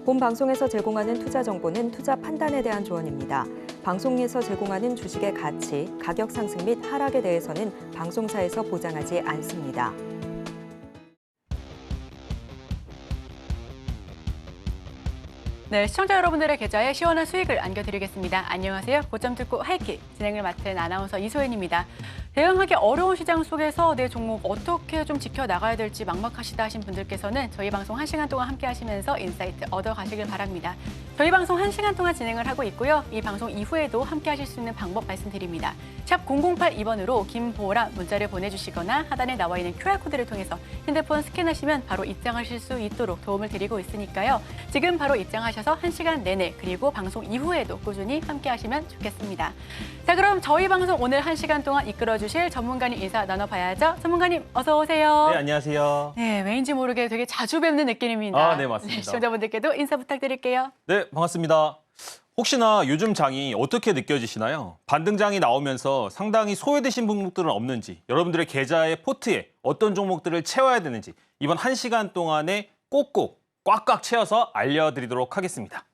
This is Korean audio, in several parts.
본 방송에서 제공하는 투자 정보는 투자 판단에 대한 조언입니다. 방송에서 제공하는 주식의 가치, 가격 상승 및 하락에 대해서는 방송사에서 보장하지 않습니다. 네, 시청자 여러분들의 계좌에 시원한 수익을 안겨드리겠습니다. 안녕하세요. 고점 듣고 하이킥 진행을 맡은 아나운서 이소연입니다. 대응하기 어려운 시장 속에서 내 종목 어떻게 좀 지켜나가야 될지 막막하시다 하신 분들께서는 저희 방송 1시간 동안 함께 하시면서 인사이트 얻어가시길 바랍니다. 저희 방송 1시간 동안 진행을 하고 있고요. 이 방송 이후에도 함께 하실 수 있는 방법 말씀드립니다. 샵 0082번으로 김보라 문자를 보내주시거나 하단에 나와 있는 QR코드를 통해서 핸드폰 스캔하시면 바로 입장하실 수 있도록 도움을 드리고 있으니까요. 지금 바로 입장하셔서 1시간 내내 그리고 방송 이후에도 꾸준히 함께 하시면 좋겠습니다. 자, 그럼 저희 방송 오늘 1시간 동안 이끌어주실 전문가님 인사 나눠봐야죠. 전문가님 어서 오세요. 네, 안녕하세요. 네, 왜인지 모르게 되게 자주 뵙는 느낌입니다. 네, 맞습니다. 시청자분들께도 인사 부탁드릴게요. 네, 반갑습니다. 혹시나 요즘 장이 어떻게 느껴지시나요? 반등장이 나오면서 상당히 소외되신 종목들은 없는지, 여러분들의 계좌의 포트에 어떤 종목들을 채워야 되는지 이번 1시간 동안에 꼭꼭 꽉꽉 채워서 알려드리도록 하겠습니다.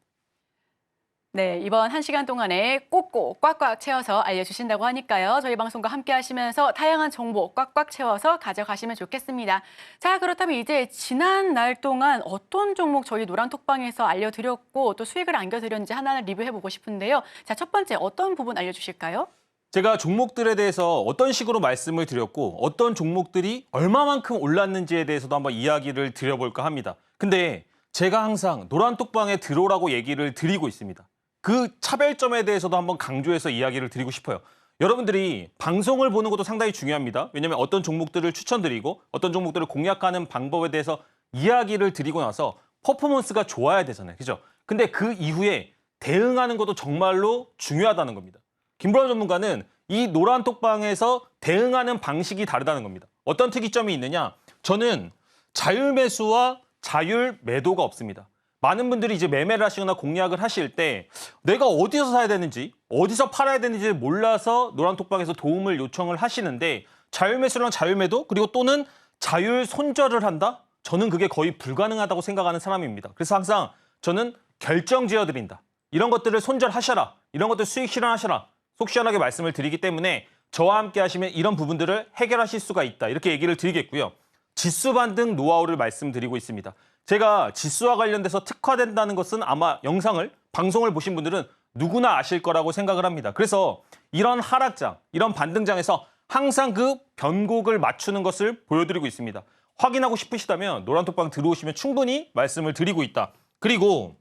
네, 이번 1시간 동안에 꼭꼭 꽉꽉 채워서 알려주신다고 하니까요. 저희 방송과 함께 하시면서 다양한 정보 꽉꽉 채워서 가져가시면 좋겠습니다. 자, 그렇다면 이제 지난 날 동안 어떤 종목 저희 노란톡방에서 알려드렸고 또 수익을 안겨드렸는지 하나는 리뷰해보고 싶은데요. 자, 첫 번째 어떤 부분 알려주실까요? 제가 종목들에 대해서 어떤 식으로 말씀을 드렸고 어떤 종목들이 얼마만큼 올랐는지에 대해서도 한번 이야기를 드려볼까 합니다. 근데 제가 항상 노란톡방에 들어오라고 얘기를 드리고 있습니다. 그 차별점에 대해서도 한번 강조해서 이야기를 드리고 싶어요. 여러분들이 방송을 보는 것도 상당히 중요합니다. 왜냐하면 어떤 종목들을 추천드리고 어떤 종목들을 공략하는 방법에 대해서 이야기를 드리고 나서 퍼포먼스가 좋아야 되잖아요. 그죠? 근데 그 이후에 대응하는 것도 정말로 중요하다는 겁니다. 김보라 전문가는 이 노란톡방에서 대응하는 방식이 다르다는 겁니다. 어떤 특이점이 있느냐? 저는 자율 매수와 자율 매도가 없습니다. 많은 분들이 이제 매매를 하시거나 공략을 하실 때 내가 어디서 사야 되는지, 어디서 팔아야 되는지 몰라서 노란톡방에서 도움을 요청을 하시는데 자율 매수랑 자율 매도 그리고 또는 자율 손절을 한다? 저는 그게 거의 불가능하다고 생각하는 사람입니다. 그래서 항상 저는 결정 지어드린다. 이런 것들을 손절하셔라. 이런 것들 수익 실현하셔라. 속 시원하게 말씀을 드리기 때문에 저와 함께 하시면 이런 부분들을 해결하실 수가 있다. 이렇게 얘기를 드리겠고요. 지수 반등 노하우를 말씀드리고 있습니다. 제가 지수와 관련돼서 특화된다는 것은 아마 영상을, 방송을 보신 분들은 누구나 아실 거라고 생각을 합니다. 그래서 이런 하락장, 이런 반등장에서 항상 그 변곡을 맞추는 것을 보여드리고 있습니다. 확인하고 싶으시다면 노란톡방 들어오시면 충분히 말씀을 드리고 있다. 그리고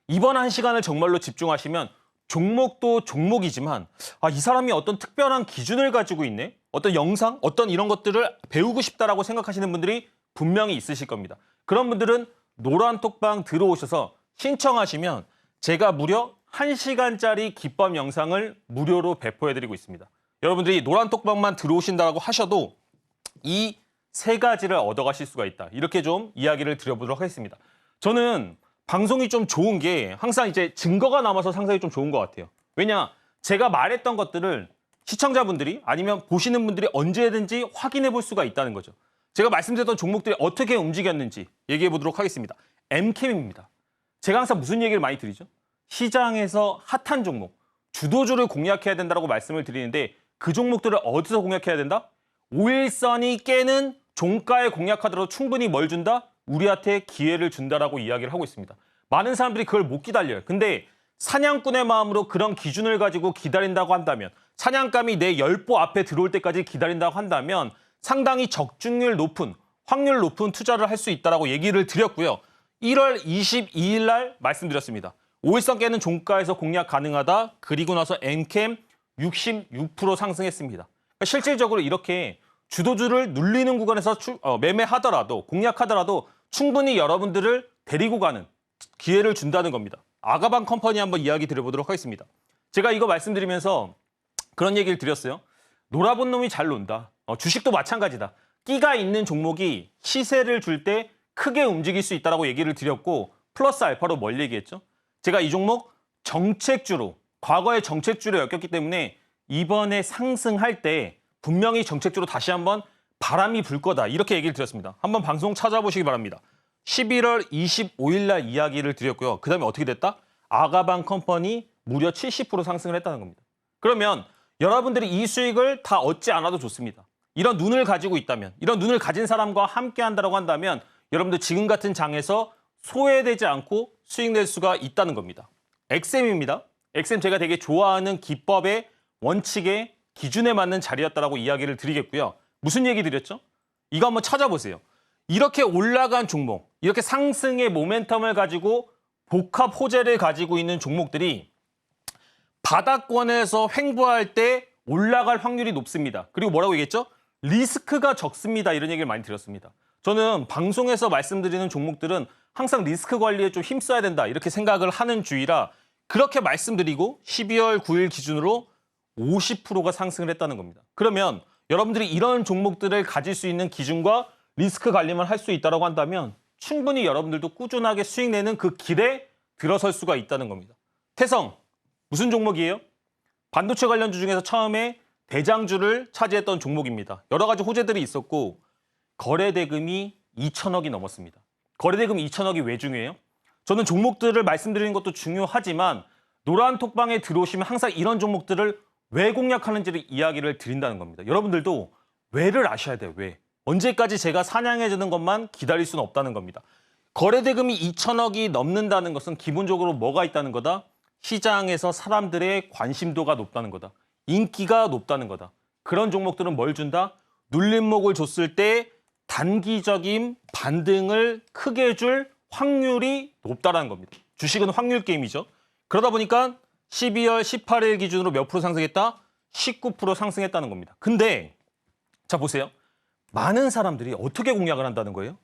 이번 1시간을 정말로 집중하시면 종목도 종목이지만 이 사람이 어떤 특별한 기준을 가지고 있네? 어떤 영상, 어떤 이런 것들을 배우고 싶다라고 생각하시는 분들이 분명히 있으실 겁니다. 그런 분들은 노란톡방 들어오셔서 신청하시면 제가 무려 1시간짜리 기법 영상을 무료로 배포해드리고 있습니다. 여러분들이 노란톡방만 들어오신다고 하셔도 이 3가지를 얻어가실 수가 있다. 이렇게 좀 이야기를 드려보도록 하겠습니다. 저는 방송이 좀 좋은 게 항상 이제 증거가 남아서 상당히 좀 좋은 것 같아요. 왜냐, 제가 말했던 것들을 시청자분들이 아니면 보시는 분들이 언제든지 확인해 볼 수가 있다는 거죠. 제가 말씀드렸던 종목들이 어떻게 움직였는지 얘기해 보도록 하겠습니다. 엠캠입니다. 제가 항상 무슨 얘기를 많이 드리죠? 시장에서 핫한 종목, 주도주를 공략해야 된다고 말씀을 드리는데 그 종목들을 어디서 공략해야 된다? 5일선이 깨는 종가에 공략하더라도 충분히 뭘 준다? 우리한테 기회를 준다라고 이야기를 하고 있습니다. 많은 사람들이 그걸 못 기다려요. 근데 사냥꾼의 마음으로 그런 기준을 가지고 기다린다고 한다면, 사냥감이 내 열보 앞에 들어올 때까지 기다린다고 한다면 상당히 적중률 높은, 확률 높은 투자를 할 수 있다고 얘기를 드렸고요. 1월 22일 날 말씀드렸습니다. 5일선 깨는 종가에서 공략 가능하다. 그리고 나서 엠캠 66% 상승했습니다. 그러니까 실질적으로 이렇게 주도주를 눌리는 구간에서 매매하더라도, 공략하더라도 충분히 여러분들을 데리고 가는 기회를 준다는 겁니다. 아가방 컴퍼니 한번 이야기 드려보도록 하겠습니다. 제가 이거 말씀드리면서 그런 얘기를 드렸어요. 놀아본 놈이 잘 논다. 주식도 마찬가지다. 끼가 있는 종목이 시세를 줄 때 크게 움직일 수 있다고 얘기를 드렸고 플러스 알파로 뭘 얘기했죠? 제가 이 종목 정책주로, 과거의 정책주로 엮였기 때문에 이번에 상승할 때 분명히 정책주로 다시 한번 바람이 불 거다. 이렇게 얘기를 드렸습니다. 한번 방송 찾아보시기 바랍니다. 11월 25일 날 이야기를 드렸고요. 그다음에 어떻게 됐다? 아가방 컴퍼니 무려 70% 상승을 했다는 겁니다. 그러면 여러분들이 이 수익을 다 얻지 않아도 좋습니다. 이런 눈을 가지고 있다면, 이런 눈을 가진 사람과 함께 한다고 한다면 여러분들 지금 같은 장에서 소외되지 않고 수익 낼 수가 있다는 겁니다. XM입니다. XM 제가 되게 좋아하는 기법의 원칙의 기준에 맞는 자리였다라고 이야기를 드리겠고요. 무슨 얘기 드렸죠? 이거 한번 찾아보세요. 이렇게 올라간 종목, 이렇게 상승의 모멘텀을 가지고 복합 호재를 가지고 있는 종목들이 바닥권에서 횡보할 때 올라갈 확률이 높습니다. 그리고 뭐라고 얘기했죠? 리스크가 적습니다. 이런 얘기를 많이 드렸습니다. 저는 방송에서 말씀드리는 종목들은 항상 리스크 관리에 좀 힘써야 된다. 이렇게 생각을 하는 주의라 그렇게 말씀드리고 12월 9일 기준으로 50%가 상승을 했다는 겁니다. 그러면 여러분들이 이런 종목들을 가질 수 있는 기준과 리스크 관리만 할 수 있다고 한다면 충분히 여러분들도 꾸준하게 수익 내는 그 길에 들어설 수가 있다는 겁니다. 태성, 무슨 종목이에요? 반도체 관련주 중에서 처음에 대장주를 차지했던 종목입니다. 여러 가지 호재들이 있었고 거래 대금이 2천억이 넘었습니다. 거래 대금 2천억이 왜 중요해요? 저는 종목들을 말씀드리는 것도 중요하지만 노란 톡방에 들어오시면 항상 이런 종목들을 왜 공략하는지를 이야기를 드린다는 겁니다. 여러분들도 왜를 아셔야 돼요. 왜? 언제까지 제가 사냥해주는 것만 기다릴 수는 없다는 겁니다. 거래 대금이 2천억이 넘는다는 것은 기본적으로 뭐가 있다는 거다? 시장에서 사람들의 관심도가 높다는 거다. 인기가 높다는 거다. 그런 종목들은 뭘 준다? 눌림목을 줬을 때 단기적인 반등을 크게 줄 확률이 높다는 겁니다. 주식은 확률 게임이죠. 그러다 보니까 12월 18일 기준으로 몇 프로 상승했다? 19% 상승했다는 겁니다. 근데 자 보세요. 많은 사람들이 어떻게 공략을 한다는 거예요?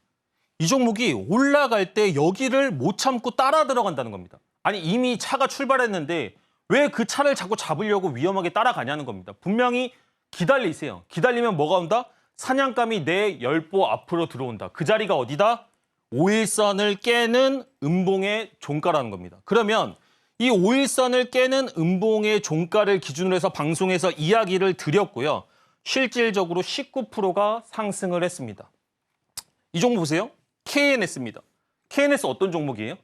이 종목이 올라갈 때 여기를 못 참고 따라 들어간다는 겁니다. 아니 이미 차가 출발했는데 왜 그 차를 자꾸 잡으려고 위험하게 따라가냐는 겁니다. 분명히 기다리세요. 기다리면 뭐가 온다? 사냥감이 내 열보 앞으로 들어온다. 그 자리가 어디다? 5일선을 깨는 음봉의 종가라는 겁니다. 그러면 이 5일선을 깨는 음봉의 종가를 기준으로 해서 방송에서 이야기를 드렸고요. 실질적으로 19%가 상승을 했습니다. 이 종목 보세요. KNS입니다. KNS 어떤 종목이에요?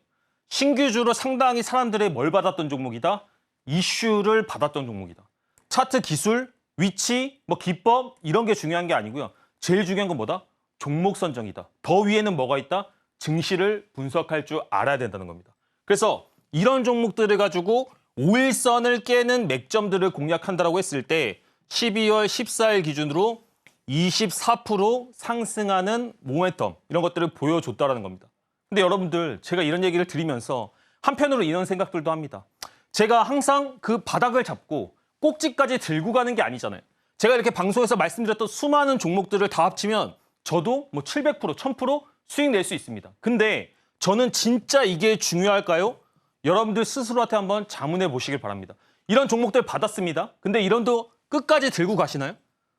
신규주로 상당히 사람들의 뭘 받았던 종목이다? 이슈를 받았던 종목이다. 차트 기술, 위치, 뭐 기법 이런 게 중요한 게 아니고요. 제일 중요한 건 뭐다? 종목 선정이다. 더 위에는 뭐가 있다? 증시를 분석할 줄 알아야 된다는 겁니다. 그래서 이런 종목들을 가지고 5일선을 깨는 맥점들을 공략한다고 했을 때 12월 14일 기준으로 24% 상승하는 모멘텀 이런 것들을 보여줬다는 겁니다. 근데 여러분들 제가 이런 얘기를 드리면서 한편으로 이런 생각들도 합니다. 제가 항상 그 바닥을 잡고 꼭지까지 들고 가는 게 아니잖아요. 제가 이렇게 방송에서 말씀드렸던 수많은 종목들을 다 합치면 저도 뭐 700%, 1000% 수익 낼 수 있습니다. 근데 저는 진짜 이게 중요할까요? 여러분들 스스로한테 한번 자문해 보시길 바랍니다. 이런 종목들 받았습니다. 근데 이런도 끝까지 들고 가시나요?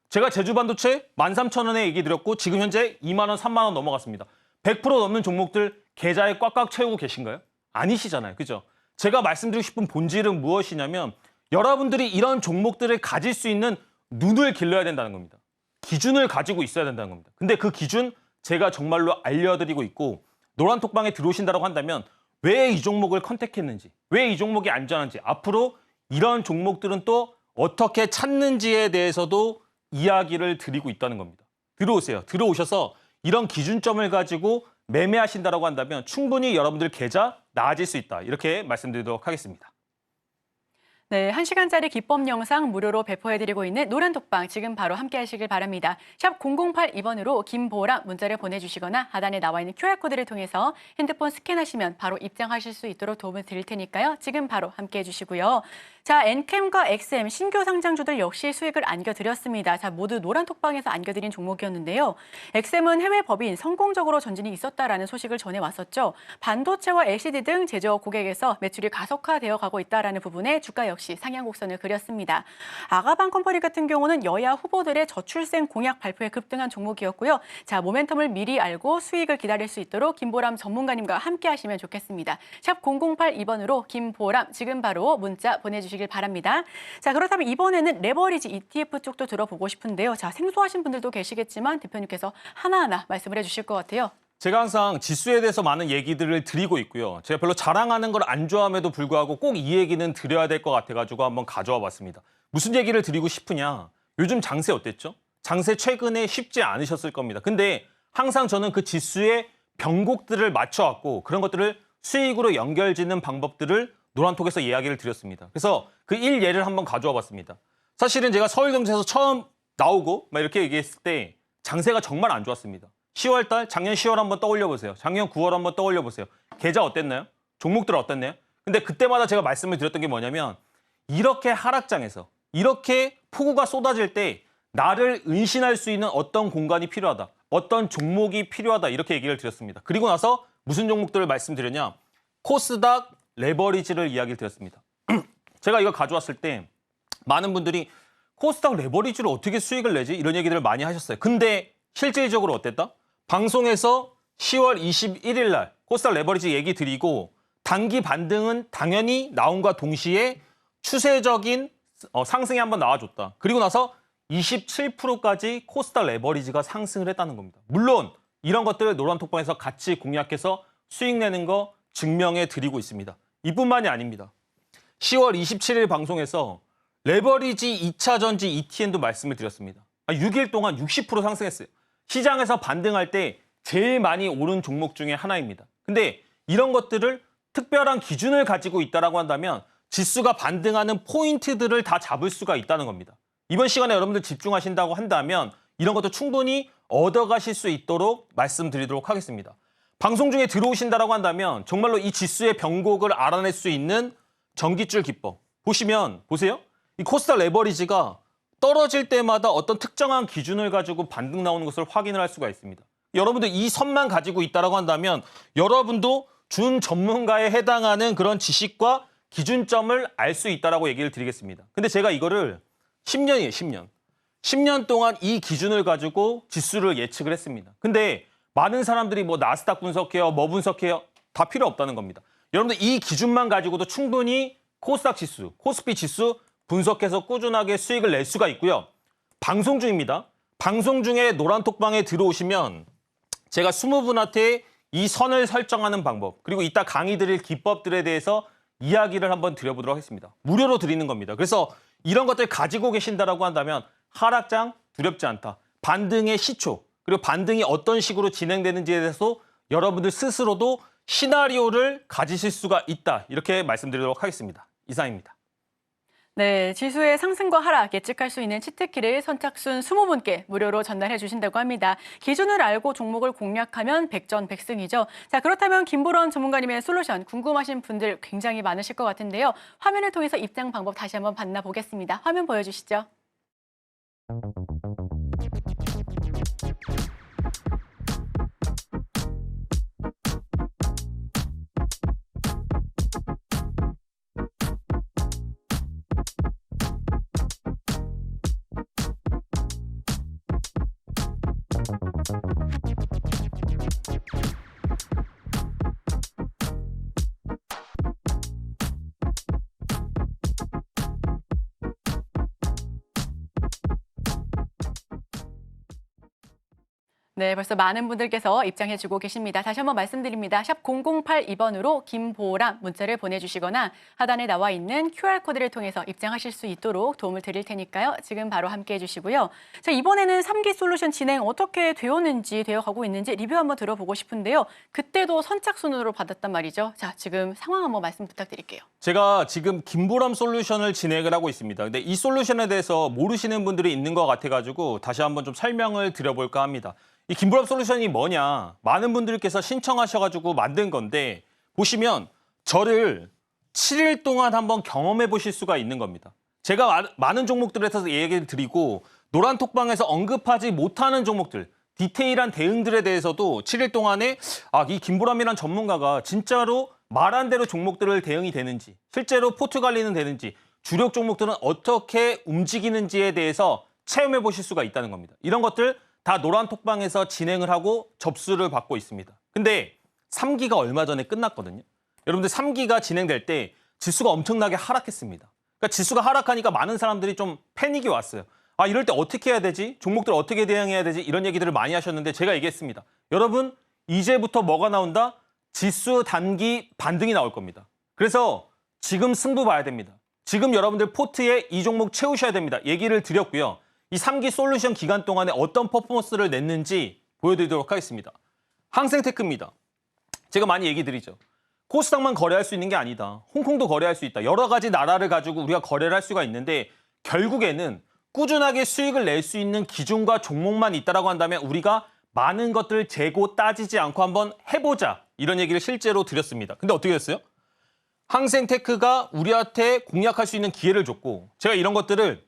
제가 제주반도체 13,000원에 얘기 드렸고 지금 현재 2만 원, 3만 원 넘어갔습니다. 100% 넘는 종목들 계좌에 꽉꽉 채우고 계신가요? 아니시잖아요. 그죠? 제가 말씀드리고 싶은 본질은 무엇이냐면 여러분들이 이런 종목들을 가질 수 있는 눈을 길러야 된다는 겁니다. 기준을 가지고 있어야 된다는 겁니다. 근데 그 기준 제가 정말로 알려드리고 있고 노란톡방에 들어오신다고 한다면 왜 이 종목을 컨택했는지, 왜 이 종목이 안전한지, 앞으로 이런 종목들은 또 어떻게 찾는지에 대해서도 이야기를 드리고 있다는 겁니다. 들어오세요. 들어오셔서 이런 기준점을 가지고 매매하신다고 한다면 충분히 여러분들 계좌 나아질 수 있다. 이렇게 말씀드리도록 하겠습니다. 네, 1시간짜리 기법 영상 무료로 배포해드리고 있는 노란톡방 지금 바로 함께 하시길 바랍니다. 샵 0082번으로 김보라 문자를 보내주시거나 하단에 나와 있는 QR코드를 통해서 핸드폰 스캔하시면 바로 입장하실 수 있도록 도움을 드릴 테니까요. 지금 바로 함께 해주시고요. 자, 엔캠과 XM 신규 상장주들 역시 수익을 안겨드렸습니다. 자, 모두 노란톡방에서 안겨드린 종목이었는데요. XM은 해외 법인 성공적으로 전진이 있었다라는 소식을 전해왔었죠. 반도체와 LCD 등 제조업 고객에서 매출이 가속화되어 가고 있다라는 부분에 주가 역시 상향 곡선을 그렸습니다. 아가방 컴퍼니 같은 경우는 여야 후보들의 저출생 공약 발표에 급등한 종목이었고요. 자, 모멘텀을 미리 알고 수익을 기다릴 수 있도록 김보람 전문가님과 함께 하시면 좋겠습니다. 샵 0082번으로 김보람 지금 바로 문자 보내주시길 바랍니다. 자, 그렇다면 이번에는 레버리지 ETF 쪽도 들어보고 싶은데요. 자, 생소하신 분들도 계시겠지만 대표님께서 하나하나 말씀을 해주실 것 같아요. 제가 항상 지수에 대해서 많은 얘기들을 드리고 있고요. 제가 별로 자랑하는 걸 안 좋아함에도 불구하고 꼭 이 얘기는 드려야 될 것 같아가지고 한번 가져와 봤습니다. 무슨 얘기를 드리고 싶으냐? 요즘 장세 어땠죠? 장세 최근에 쉽지 않으셨을 겁니다. 근데 항상 저는 그 지수의 변곡들을 맞춰왔고 그런 것들을 수익으로 연결짓는 방법들을 노란톡에서 이야기를 드렸습니다. 그래서 그 일예를 한번 가져와 봤습니다. 사실은 제가 서울경제에서 처음 나오고 막 이렇게 얘기했을 때 장세가 정말 안 좋았습니다. 10월 달, 작년 10월 한번 떠올려 보세요. 작년 9월 한번 떠올려 보세요. 계좌 어땠나요? 종목들 어땠나요? 근데 그때마다 제가 말씀을 드렸던 게 뭐냐면 이렇게 하락장에서 이렇게 폭우가 쏟아질 때 나를 은신할 수 있는 어떤 공간이 필요하다. 어떤 종목이 필요하다. 이렇게 얘기를 드렸습니다. 그리고 나서 무슨 종목들을 말씀드렸냐? 코스닥 레버리지를 이야기를 드렸습니다. 제가 이거 가져왔을 때 많은 분들이 코스닥 레버리지로 어떻게 수익을 내지? 이런 얘기들을 많이 하셨어요. 근데 실질적으로 어땠다? 방송에서 10월 21일 날 코스닥 레버리지 얘기 드리고 단기 반등은 당연히 나온과 동시에 추세적인 상승이 한번 나와줬다. 그리고 나서 27%까지 코스닥 레버리지가 상승을 했다는 겁니다. 물론 이런 것들을 노란톡방에서 같이 공략해서 수익 내는 거 증명해 드리고 있습니다. 이뿐만이 아닙니다. 10월 27일 방송에서 레버리지 2차 전지 ETN도 말씀을 드렸습니다. 6일 동안 60% 상승했어요. 시장에서 반등할 때 제일 많이 오른 종목 중에 하나입니다. 근데 이런 것들을 특별한 기준을 가지고 있다고 한다면 지수가 반등하는 포인트들을 다 잡을 수가 있다는 겁니다. 이번 시간에 여러분들 집중하신다고 한다면 이런 것도 충분히 얻어가실 수 있도록 말씀드리도록 하겠습니다. 방송 중에 들어오신다고 한다면 정말로 이 지수의 변곡을 알아낼 수 있는 전기줄 기법. 보세요. 이 코스닥 레버리지가 떨어질 때마다 어떤 특정한 기준을 가지고 반등 나오는 것을 확인을 할 수가 있습니다. 여러분들 이 선만 가지고 있다고 한다면 여러분도 준 전문가에 해당하는 그런 지식과 기준점을 알 수 있다고 얘기를 드리겠습니다. 근데 제가 이거를 10년이에요, 10년. 10년 동안 이 기준을 가지고 지수를 예측을 했습니다. 근데 많은 사람들이 뭐 나스닥 분석해요, 뭐 분석해요. 다 필요 없다는 겁니다. 여러분들 이 기준만 가지고도 충분히 코스닥 지수, 코스피 지수 분석해서 꾸준하게 수익을 낼 수가 있고요. 방송 중입니다. 방송 중에 노란톡방에 들어오시면 제가 20분한테 이 선을 설정하는 방법 그리고 이따 강의 드릴 기법들에 대해서 이야기를 한번 드려보도록 하겠습니다. 무료로 드리는 겁니다. 그래서 이런 것들 가지고 계신다라고 한다면 하락장 두렵지 않다. 반등의 시초 그리고 반등이 어떤 식으로 진행되는지에 대해서 여러분들 스스로도 시나리오를 가지실 수가 있다. 이렇게 말씀드리도록 하겠습니다. 이상입니다. 네, 지수의 상승과 하락 예측할 수 있는 치트키를 선착순 20분께 무료로 전달해 주신다고 합니다. 기준을 알고 종목을 공략하면 백전백승이죠. 자, 그렇다면 김보람 전문가님의 솔루션 궁금하신 분들 굉장히 많으실 것 같은데요. 화면을 통해서 입장 방법 다시 한번 만나보겠습니다. 화면 보여주시죠. 네, 벌써 많은 분들께서 입장해주고 계십니다. 다시 한번 말씀드립니다. 샵 0082번으로 김보람 문자를 보내주시거나 하단에 나와 있는 QR코드를 통해서 입장하실 수 있도록 도움을 드릴 테니까요. 지금 바로 함께해 주시고요. 자, 이번에는 3기 솔루션 진행 어떻게 되어가고 있는지 리뷰 한번 들어보고 싶은데요. 그때도 선착순으로 받았단 말이죠. 자, 지금 상황 한번 말씀 부탁드릴게요. 제가 지금 김보람 솔루션을 진행을 하고 있습니다. 근데 이 솔루션에 대해서 모르시는 분들이 있는 것 같아가지고 다시 한번 좀 설명을 드려볼까 합니다. 이 김보람 솔루션이 뭐냐? 많은 분들께서 신청하셔가지고 만든 건데 보시면 저를 7일 동안 한번 경험해 보실 수가 있는 겁니다. 제가 많은 종목들에서 얘기를 드리고 노란톡방에서 언급하지 못하는 종목들, 디테일한 대응들에 대해서도 7일 동안에 이 김보람이란 전문가가 진짜로 말한 대로 종목들을 대응이 되는지, 실제로 포트 관리는 되는지, 주력 종목들은 어떻게 움직이는지에 대해서 체험해 보실 수가 있다는 겁니다. 이런 것들 다 노란톡방에서 진행을 하고 접수를 받고 있습니다. 근데 3기가 얼마 전에 끝났거든요. 여러분들 3기가 진행될 때 지수가 엄청나게 하락했습니다. 그러니까 지수가 하락하니까 많은 사람들이 좀 패닉이 왔어요. 이럴 때 어떻게 해야 되지? 종목들 어떻게 대응해야 되지? 이런 얘기들을 많이 하셨는데 제가 얘기했습니다. 여러분, 이제부터 뭐가 나온다? 지수 단기 반등이 나올 겁니다. 그래서 지금 승부 봐야 됩니다. 지금 여러분들 포트에 이 종목 채우셔야 됩니다. 얘기를 드렸고요. 이 3기 솔루션 기간 동안에 어떤 퍼포먼스를 냈는지 보여드리도록 하겠습니다. 항생테크입니다. 제가 많이 얘기 드리죠. 코스닥만 거래할 수 있는 게 아니다. 홍콩도 거래할 수 있다. 여러 가지 나라를 가지고 우리가 거래를 할 수가 있는데 결국에는 꾸준하게 수익을 낼 수 있는 기준과 종목만 있다라고 한다면 우리가 많은 것들을 재고 따지지 않고 한번 해보자. 이런 얘기를 실제로 드렸습니다. 근데 어떻게 됐어요? 항생테크가 우리한테 공략할 수 있는 기회를 줬고 제가 이런 것들을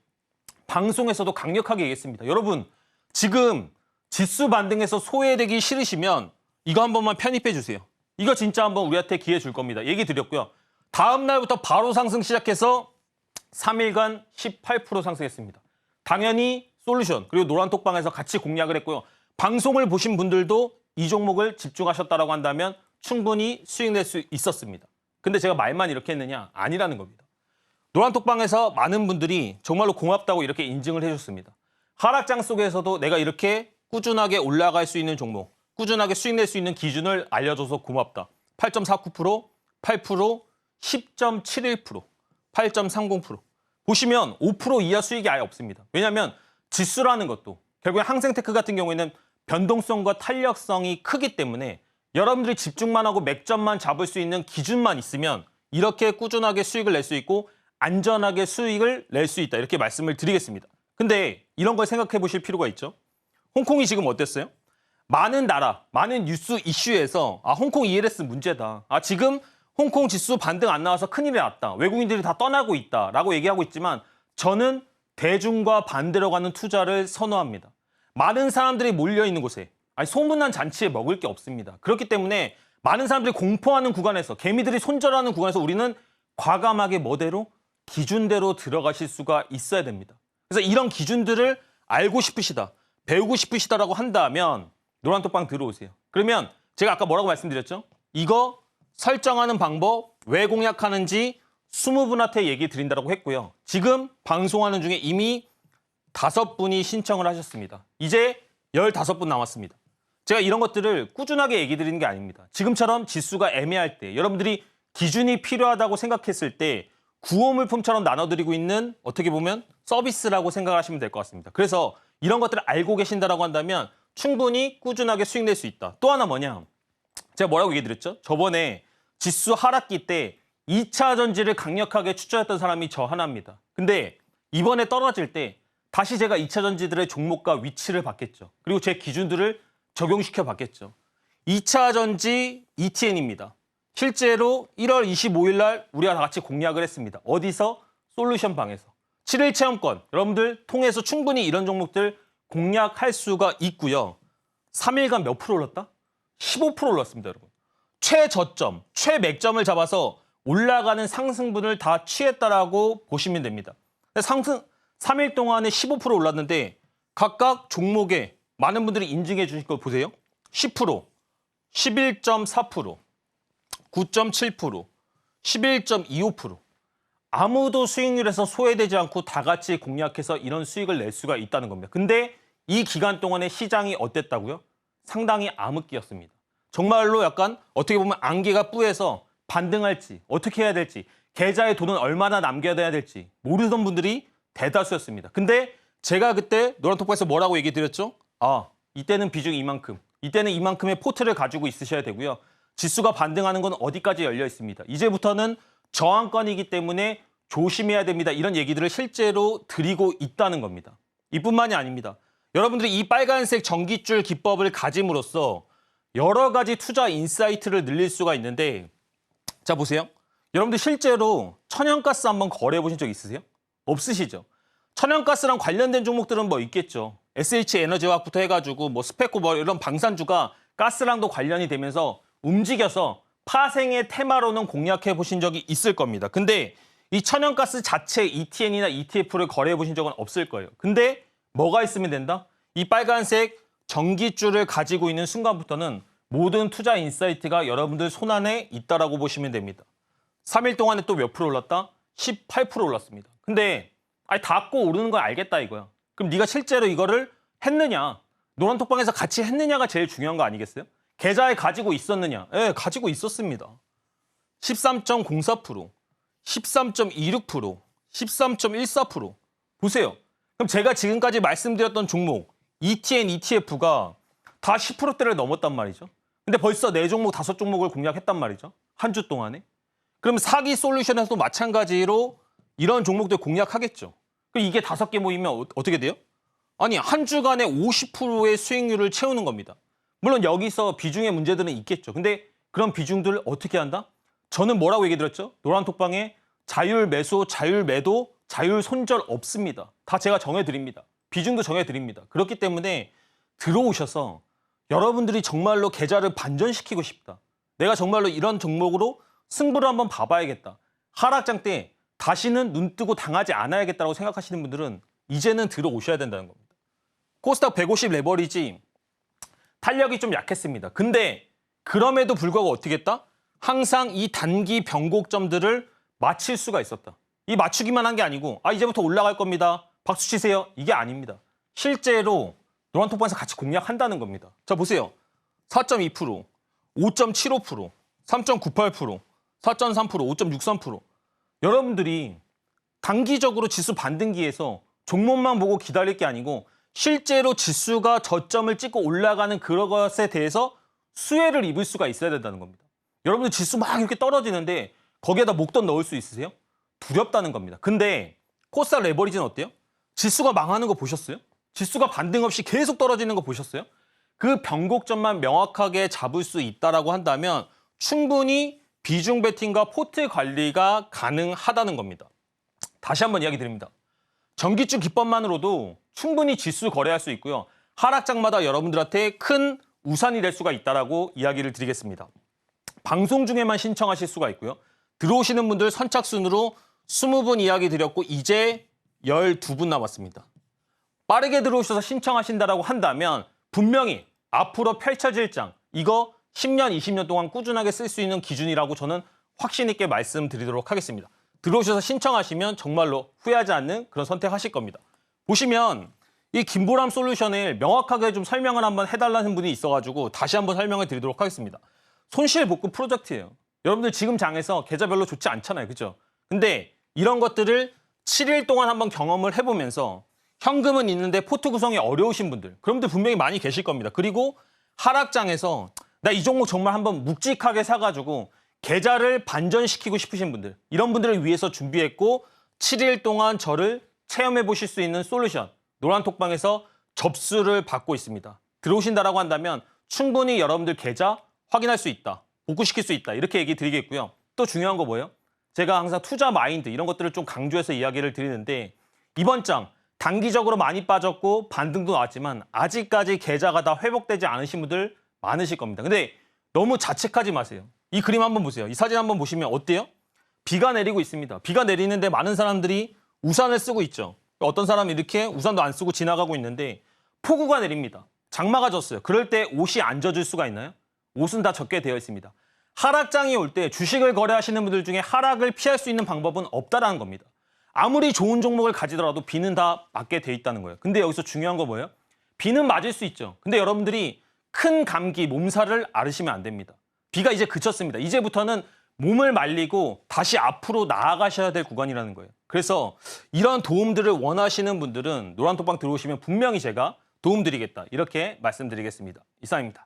방송에서도 강력하게 얘기했습니다. 여러분 지금 지수 반등에서 소외되기 싫으시면 이거 한 번만 편입해 주세요. 이거 진짜 한번 우리한테 기회 줄 겁니다. 얘기 드렸고요. 다음 날부터 바로 상승 시작해서 3일간 18% 상승했습니다. 당연히 솔루션 그리고 노란톡방에서 같이 공략을 했고요. 방송을 보신 분들도 이 종목을 집중하셨다라고 한다면 충분히 수익 낼 수 있었습니다. 근데 제가 말만 이렇게 했느냐? 아니라는 겁니다. 노란톡방에서 많은 분들이 정말로 고맙다고 이렇게 인증을 해줬습니다. 하락장 속에서도 내가 이렇게 꾸준하게 올라갈 수 있는 종목, 꾸준하게 수익 낼 수 있는 기준을 알려줘서 고맙다. 8.49%, 8%, 10.71%, 8.30%. 보시면 5% 이하 수익이 아예 없습니다. 왜냐하면 지수라는 것도 결국에 항생테크 같은 경우에는 변동성과 탄력성이 크기 때문에 여러분들이 집중만 하고 맥점만 잡을 수 있는 기준만 있으면 이렇게 꾸준하게 수익을 낼 수 있고 안전하게 수익을 낼 수 있다. 이렇게 말씀을 드리겠습니다. 근데 이런 걸 생각해 보실 필요가 있죠. 홍콩이 지금 어땠어요? 많은 나라, 많은 뉴스 이슈에서 홍콩 ELS 문제다. 지금 홍콩 지수 반등 안 나와서 큰일이 났다. 외국인들이 다 떠나고 있다라고 얘기하고 있지만 저는 대중과 반대로 가는 투자를 선호합니다. 많은 사람들이 몰려있는 곳에 소문난 잔치에 먹을 게 없습니다. 그렇기 때문에 많은 사람들이 공포하는 구간에서 개미들이 손절하는 구간에서 우리는 과감하게 뭐대로? 기준대로 들어가실 수가 있어야 됩니다. 그래서 이런 기준들을 알고 싶으시다, 배우고 싶으시다라고 한다면 노란톡방 들어오세요. 그러면 제가 아까 뭐라고 말씀드렸죠? 이거 설정하는 방법, 왜 공략하는지 20분한테 얘기 드린다고 했고요. 지금 방송하는 중에 이미 5분이 신청을 하셨습니다. 이제 15분 남았습니다. 제가 이런 것들을 꾸준하게 얘기 드리는 게 아닙니다. 지금처럼 지수가 애매할 때 여러분들이 기준이 필요하다고 생각했을 때 구호물품처럼 나눠드리고 있는 어떻게 보면 서비스라고 생각하시면 될 것 같습니다. 그래서 이런 것들을 알고 계신다라고 한다면 충분히 꾸준하게 수익 낼 수 있다. 또 하나 뭐냐? 제가 뭐라고 얘기 드렸죠? 저번에 지수 하락기 때 2차 전지를 강력하게 추천했던 사람이 저 하나입니다. 근데 이번에 떨어질 때 다시 제가 2차 전지들의 종목과 위치를 봤겠죠. 그리고 제 기준들을 적용시켜 봤겠죠. 2차 전지 ETN입니다. 실제로 1월 25일 날 우리가 다 같이 공략을 했습니다. 어디서? 솔루션 방에서. 7일 체험권 여러분들 통해서 충분히 이런 종목들 공략할 수가 있고요. 3일간 몇 프로 올랐다? 15% 올랐습니다, 여러분. 최저점, 최맥점을 잡아서 올라가는 상승분을 다 취했다라고 보시면 됩니다. 상승 3일 동안에 15% 올랐는데 각각 종목에 많은 분들이 인증해 주실 거 보세요. 10%, 11.4%, 9.7%, 11.25%. 아무도 수익률에서 소외되지 않고 다 같이 공략해서 이런 수익을 낼 수가 있다는 겁니다. 근데 이 기간 동안에 시장이 어땠다고요? 상당히 암흑기였습니다. 정말로 약간 어떻게 보면 안개가 뿌해서 반등할지 어떻게 해야 될지 계좌에 돈은 얼마나 남겨야 될지 모르던 분들이 대다수였습니다. 근데 제가 그때 노란톡방에서 뭐라고 얘기 드렸죠? 이때는 비중이 이만큼, 이때는 이만큼의 포트를 가지고 있으셔야 되고요. 지수가 반등하는 건 어디까지 열려 있습니다. 이제부터는 저항권이기 때문에 조심해야 됩니다. 이런 얘기들을 실제로 드리고 있다는 겁니다. 이뿐만이 아닙니다. 여러분들이 이 빨간색 전깃줄 기법을 가짐으로써 여러 가지 투자 인사이트를 늘릴 수가 있는데 자 보세요. 여러분들 실제로 천연가스 한번 거래해 보신 적 있으세요? 없으시죠? 천연가스랑 관련된 종목들은 뭐 있겠죠. SH에너지화학부터 해가지고 뭐 스페코 뭐 이런 방산주가 가스랑도 관련이 되면서 움직여서 파생의 테마로는 공략해 보신 적이 있을 겁니다. 근데 이 천연가스 자체 ETN이나 ETF를 거래해 보신 적은 없을 거예요. 근데 뭐가 있으면 된다? 이 빨간색 전깃줄을 가지고 있는 순간부터는 모든 투자 인사이트가 여러분들 손안에 있다라고 보시면 됩니다. 3일 동안에 또 몇 프로 올랐다? 18% 올랐습니다. 근데 닿고 오르는 걸 알겠다 이거야. 그럼 네가 실제로 이거를 했느냐? 노란톡방에서 같이 했느냐가 제일 중요한 거 아니겠어요? 계좌에 가지고 있었느냐? 예, 가지고 있었습니다. 13.04%, 13.26%, 13.14%. 보세요. 그럼 제가 지금까지 말씀드렸던 종목 ETN, ETF가 다 10%대를 넘었단 말이죠. 근데 벌써 4종목, 5종목을 공략했단 말이죠. 한 주 동안에. 그럼 사기 솔루션에서도 마찬가지로 이런 종목들 공략하겠죠. 그럼 이게 5개 모이면 어떻게 돼요? 아니, 한 주간에 50%의 수익률을 채우는 겁니다. 물론 여기서 비중의 문제들은 있겠죠. 근데 그런 비중들을 어떻게 한다? 저는 뭐라고 얘기 드렸죠? 노란톡방에 자율 매수, 자율 매도, 자율 손절 없습니다. 다 제가 정해드립니다. 비중도 정해드립니다. 그렇기 때문에 들어오셔서 여러분들이 정말로 계좌를 반전시키고 싶다. 내가 정말로 이런 종목으로 승부를 한번 봐봐야겠다. 하락장 때 다시는 눈 뜨고 당하지 않아야겠다고 생각하시는 분들은 이제는 들어오셔야 된다는 겁니다. 코스닥 150 레버리지 탄력이 좀 약했습니다. 근데 그럼에도 불구하고 어떻게 했다? 항상 이 단기 변곡점들을 맞힐 수가 있었다. 이 맞추기만 한 게 아니고 이제부터 올라갈 겁니다. 박수 치세요. 이게 아닙니다. 실제로 노란톡방에서 같이 공략한다는 겁니다. 자, 보세요. 4.2%, 5.75%, 3.98%, 4.3%, 5.63%. 여러분들이 단기적으로 지수 반등기에서 종목만 보고 기다릴 게 아니고 실제로 지수가 저점을 찍고 올라가는 그런 것에 대해서 수혜를 입을 수가 있어야 된다는 겁니다. 여러분들 지수 막 이렇게 떨어지는데 거기에다 목돈 넣을 수 있으세요? 두렵다는 겁니다. 근데 코스닥 레버리지는 어때요? 지수가 망하는 거 보셨어요? 지수가 반등 없이 계속 떨어지는 거 보셨어요? 그 변곡점만 명확하게 잡을 수 있다라고 한다면 충분히 비중 베팅과 포트 관리가 가능하다는 겁니다. 다시 한번 이야기 드립니다. 정기주 기법만으로도 충분히 지수 거래할 수 있고요. 하락장마다 여러분들한테 큰 우산이 될 수가 있다라고 이야기를 드리겠습니다. 방송 중에만 신청하실 수가 있고요. 들어오시는 분들 선착순으로 20분 이야기 드렸고 이제 12분 남았습니다. 빠르게 들어오셔서 신청하신다라고 한다면 분명히 앞으로 펼쳐질 장, 이거 10년, 20년 동안 꾸준하게 쓸 수 있는 기준이라고 저는 확신 있게 말씀드리도록 하겠습니다. 들어오셔서 신청하시면 정말로 후회하지 않는 그런 선택하실 겁니다. 보시면 이 김보람 솔루션을 명확하게 좀 설명을 한번 해달라는 분이 있어가지고 다시 한번 설명을 드리도록 하겠습니다. 손실복구 프로젝트예요. 여러분들 지금 장에서 계좌 별로 좋지 않잖아요. 그죠? 근데 이런 것들을 7일 동안 한번 경험을 해보면서 현금은 있는데 포트 구성이 어려우신 분들, 그런 분들 분명히 많이 계실 겁니다. 그리고 하락장에서 나 이 종목 정말 한번 묵직하게 사가지고 계좌를 반전시키고 싶으신 분들, 이런 분들을 위해서 준비했고 7일 동안 저를 체험해 보실 수 있는 솔루션 노란톡방에서 접수를 받고 있습니다. 들어오신다라고 한다면 충분히 여러분들 계좌 확인할 수 있다. 복구시킬 수 있다. 이렇게 얘기 드리겠고요. 또 중요한 거 뭐예요? 제가 항상 투자 마인드 이런 것들을 좀 강조해서 이야기를 드리는데 이번 장 단기적으로 많이 빠졌고 반등도 나왔지만 아직까지 계좌가 다 회복되지 않으신 분들 많으실 겁니다. 근데 너무 자책하지 마세요. 이 그림 한번 보세요. 이 사진 한번 보시면 어때요? 비가 내리고 있습니다. 비가 내리는데 많은 사람들이 우산을 쓰고 있죠. 어떤 사람이 이렇게 우산도 안 쓰고 지나가고 있는데 폭우가 내립니다. 장마가 졌어요. 그럴 때 옷이 안 젖을 수가 있나요? 옷은 다 젖게 되어 있습니다. 하락장이 올 때 주식을 거래하시는 분들 중에 하락을 피할 수 있는 방법은 없다라는 겁니다. 아무리 좋은 종목을 가지더라도 비는 다 맞게 돼 있다는 거예요. 근데 여기서 중요한 거 뭐예요? 비는 맞을 수 있죠. 근데 여러분들이 큰 감기, 몸살을 앓으시면 안 됩니다. 비가 이제 그쳤습니다. 이제부터는 몸을 말리고 다시 앞으로 나아가셔야 될 구간이라는 거예요. 그래서 이런 도움들을 원하시는 분들은 노란톡방 들어오시면 분명히 제가 도움드리겠다. 이렇게 말씀드리겠습니다. 이상입니다.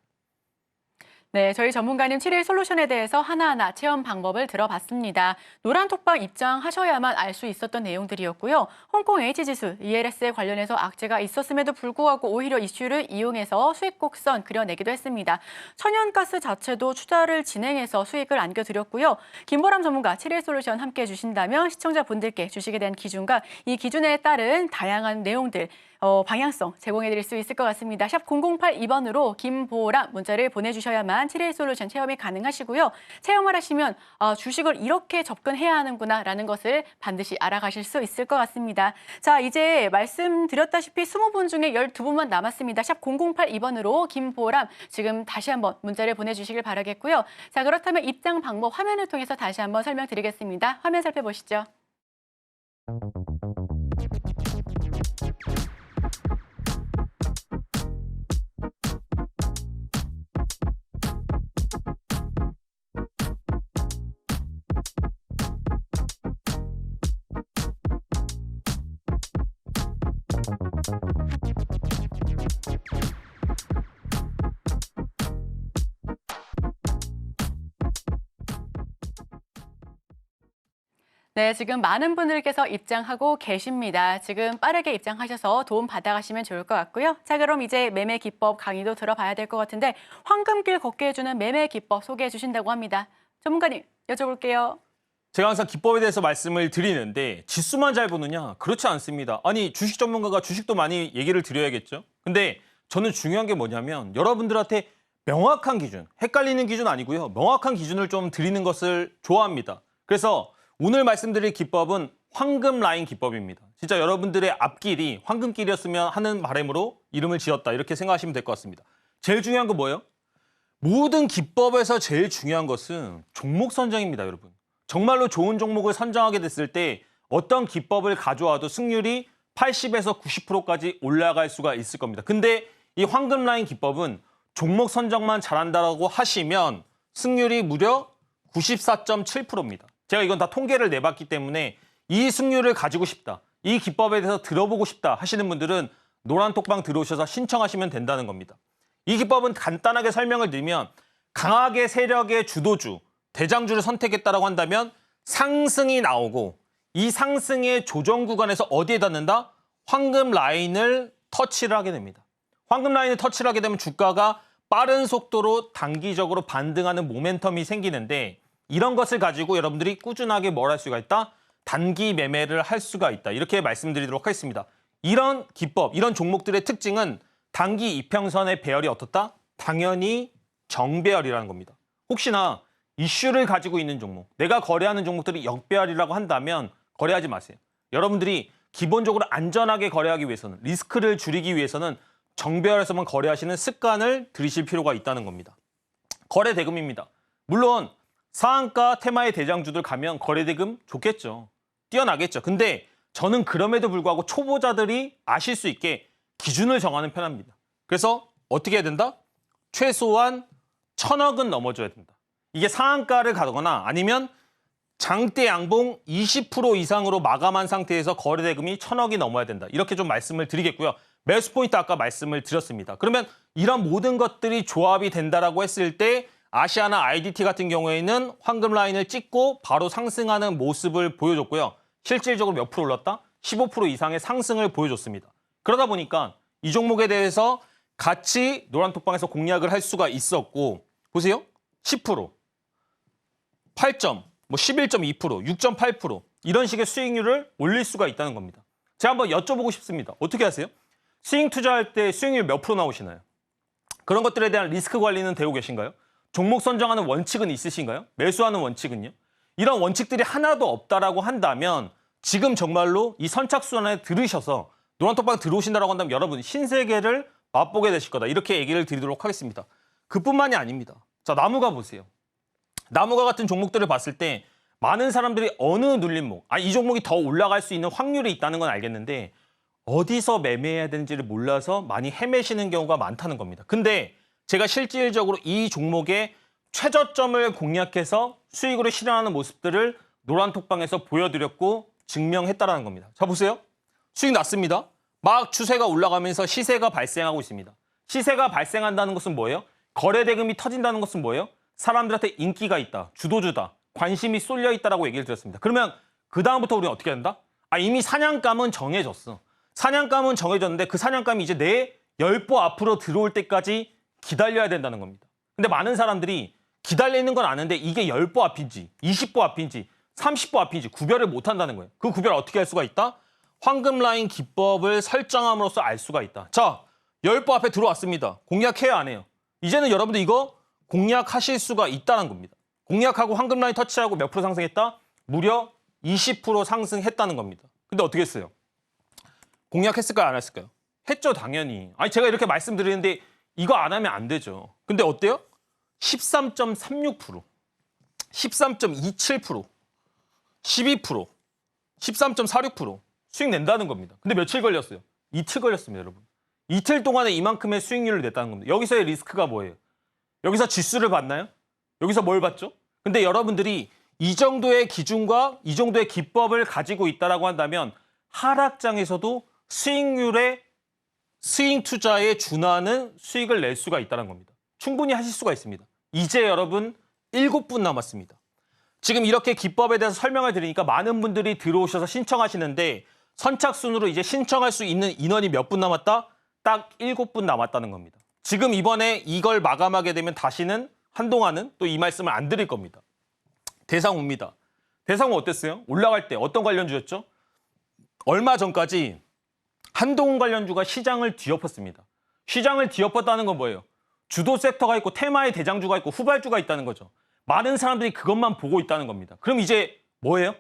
네, 저희 전문가님 7일 솔루션에 대해서 하나하나 체험 방법을 들어봤습니다. 노란톡방 입장하셔야만 알 수 있었던 내용들이었고요. 홍콩 H지수, ELS에 관련해서 악재가 있었음에도 불구하고 오히려 이슈를 이용해서 수익 곡선 그려내기도 했습니다. 천연가스 자체도 투자를 진행해서 수익을 안겨드렸고요. 김보람 전문가 7일 솔루션 함께해 주신다면 시청자분들께 주식에 대한 기준과 이 기준에 따른 다양한 내용들, 방향성 제공해드릴 수 있을 것 같습니다. 샵 0082번으로 김보람 문자를 보내주셔야만 7일 솔루션 체험이 가능하시고요. 체험을 하시면 주식을 이렇게 접근해야 하는구나 라는 것을 반드시 알아가실 수 있을 것 같습니다. 자, 이제 말씀드렸다시피 20분 중에 12분만 남았습니다. 샵 0082번으로 김보람 지금 다시 한번 문자를 보내주시길 바라겠고요. 자, 그렇다면 입장 방법 화면을 통해서 다시 한번 설명드리겠습니다. 화면 살펴보시죠. 네, 지금 많은 분들께서 입장하고 계십니다. 지금 빠르게 입장하셔서 도움 받아가시면 좋을 것 같고요. 자, 그럼 이제 매매 기법 강의도 들어봐야 될 것 같은데 황금길 걷게 해주는 매매 기법 소개해 주신다고 합니다. 전문가님, 여쭤볼게요. 제가 항상 기법에 대해서 말씀을 드리는데 지수만 잘 보느냐? 그렇지 않습니다. 아니, 주식 전문가가 주식도 많이 얘기를 드려야겠죠? 근데 저는 중요한 게 뭐냐면 여러분들한테 명확한 기준, 헷갈리는 기준 아니고요. 명확한 기준을 좀 드리는 것을 좋아합니다. 그래서 오늘 말씀드릴 기법은 황금 라인 기법입니다. 진짜 여러분들의 앞길이 황금길이었으면 하는 바람으로 이름을 지었다. 이렇게 생각하시면 될 것 같습니다. 제일 중요한 건 뭐예요? 모든 기법에서 제일 중요한 것은 종목 선정입니다, 여러분. 정말로 좋은 종목을 선정하게 됐을 때 어떤 기법을 가져와도 승률이 80에서 90%까지 올라갈 수가 있을 겁니다. 근데 이 황금 라인 기법은 종목 선정만 잘한다고 하시면 승률이 무려 94.7%입니다. 제가 이건 다 통계를 내봤기 때문에 이 승률을 가지고 싶다, 이 기법에 대해서 들어보고 싶다 하시는 분들은 노란톡방 들어오셔서 신청하시면 된다는 겁니다. 이 기법은 간단하게 설명을 드리면 강하게 세력의 주도주, 대장주를 선택했다라고 한다면 상승이 나오고 이 상승의 조정 구간에서 어디에 닿는다? 황금 라인을 터치를 하게 됩니다. 황금 라인을 터치를 하게 되면 주가가 빠른 속도로 단기적으로 반등하는 모멘텀이 생기는데 이런 것을 가지고 여러분들이 꾸준하게 뭘 할 수가 있다? 단기 매매를 할 수가 있다. 이렇게 말씀드리도록 하겠습니다. 이런 기법, 이런 종목들의 특징은 단기 이평선의 배열이 어떻다? 당연히 정배열이라는 겁니다. 혹시나 이슈를 가지고 있는 종목, 내가 거래하는 종목들이 역배열이라고 한다면 거래하지 마세요. 여러분들이 기본적으로 안전하게 거래하기 위해서는, 리스크를 줄이기 위해서는 정배열에서만 거래하시는 습관을 들이실 필요가 있다는 겁니다. 거래 대금입니다. 물론 상한가 테마의 대장주들 가면 거래 대금 좋겠죠. 뛰어나겠죠. 근데 저는 그럼에도 불구하고 초보자들이 아실 수 있게 기준을 정하는 편입니다. 그래서 어떻게 해야 된다? 최소한 1,000억은 넘어줘야 된다. 이게 상한가를 가거나 아니면 장대 양봉 20% 이상으로 마감한 상태에서 거래 대금이 1,000억이 넘어야 된다. 이렇게 좀 말씀을 드리겠고요. 매수 포인트 아까 말씀을 드렸습니다. 그러면 이런 모든 것들이 조합이 된다라고 했을 때 아시아나 IDT 같은 경우에는 황금 라인을 찍고 바로 상승하는 모습을 보여줬고요. 실질적으로 몇 프로 올랐다? 15% 이상의 상승을 보여줬습니다. 그러다 보니까 이 종목에 대해서 같이 노란톡방에서 공략을 할 수가 있었고 보세요. 10%, 8점, 11.2%, 6.8% 이런 식의 수익률을 올릴 수가 있다는 겁니다. 제가 한번 여쭤보고 싶습니다. 어떻게 하세요? 스윙 투자할 때 수익률 몇 프로 나오시나요? 그런 것들에 대한 리스크 관리는 되고 계신가요? 종목 선정하는 원칙은 있으신가요? 매수하는 원칙은요? 이런 원칙들이 하나도 없다라고 한다면 지금 정말로 이 선착순환에 들으셔서 노란톡방 들어오신다라고 한다면 여러분 신세계를 맛보게 되실 거다. 이렇게 얘기를 드리도록 하겠습니다. 그뿐만이 아닙니다. 자, 나무가 보세요. 나무가 같은 종목들을 봤을 때 많은 사람들이 어느 눌림목, 이 종목이 더 올라갈 수 있는 확률이 있다는 건 알겠는데 어디서 매매해야 되는지를 몰라서 많이 헤매시는 경우가 많다는 겁니다. 근데 제가 실질적으로 이 종목의 최저점을 공략해서 수익으로 실현하는 모습들을 노란톡방에서 보여드렸고 증명했다라는 겁니다. 자, 보세요. 수익 났습니다. 막 추세가 올라가면서 시세가 발생하고 있습니다. 시세가 발생한다는 것은 뭐예요? 거래 대금이 터진다는 것은 뭐예요? 사람들한테 인기가 있다, 주도주다, 관심이 쏠려 있다라고 얘기를 드렸습니다. 그러면 그 다음부터 우리는 어떻게 한다? 이미 사냥감은 정해졌어. 사냥감은 정해졌는데 그 사냥감이 이제 내 열보 앞으로 들어올 때까지 기다려야 된다는 겁니다. 근데 많은 사람들이 기다리는 건 아는데 이게 10보 앞인지 20보 앞인지 30보 앞인지 구별을 못한다는 거예요. 그 구별을 어떻게 할 수가 있다? 황금 라인 기법을 설정함으로써 알 수가 있다. 자, 10보 앞에 들어왔습니다. 공략해야 안 해요? 이제는 여러분들 이거 공략하실 수가 있다는 겁니다. 공략하고 황금 라인 터치하고 몇 프로 상승했다? 무려 20% 상승했다는 겁니다. 근데 어떻게 했어요? 공략했을까요? 안 했을까요? 했죠, 당연히. 제가 이렇게 말씀드리는데 이거 안 하면 안 되죠. 근데 어때요? 13.36%, 13.27%, 12%, 13.46% 수익 낸다는 겁니다. 근데 며칠 걸렸어요? 이틀 걸렸습니다, 여러분. 이틀 동안에 이만큼의 수익률을 냈다는 겁니다. 여기서의 리스크가 뭐예요? 여기서 지수를 봤나요? 여기서 뭘 봤죠? 근데 여러분들이 이 정도의 기준과 이 정도의 기법을 가지고 있다라고 한다면 하락장에서도 수익률의 스윙 투자에 준하는 수익을 낼 수가 있다는 겁니다. 충분히 하실 수가 있습니다. 이제 여러분 7분 남았습니다. 지금 이렇게 기법에 대해서 설명을 드리니까 많은 분들이 들어오셔서 신청하시는데 선착순으로 이제 신청할 수 있는 인원이 몇 분 남았다? 딱 7분 남았다는 겁니다. 지금 이번에 이걸 마감하게 되면 다시는 한동안은 또 이 말씀을 안 드릴 겁니다. 대상우입니다. 대상우 어땠어요? 올라갈 때 어떤 관련주였죠? 얼마 전까지 한동훈 관련주가 시장을 뒤엎었습니다. 시장을 뒤엎었다는 건 뭐예요? 주도 섹터가 있고 테마의 대장주가 있고 후발주가 있다는 거죠. 많은 사람들이 그것만 보고 있다는 겁니다. 그럼 이제 뭐예요?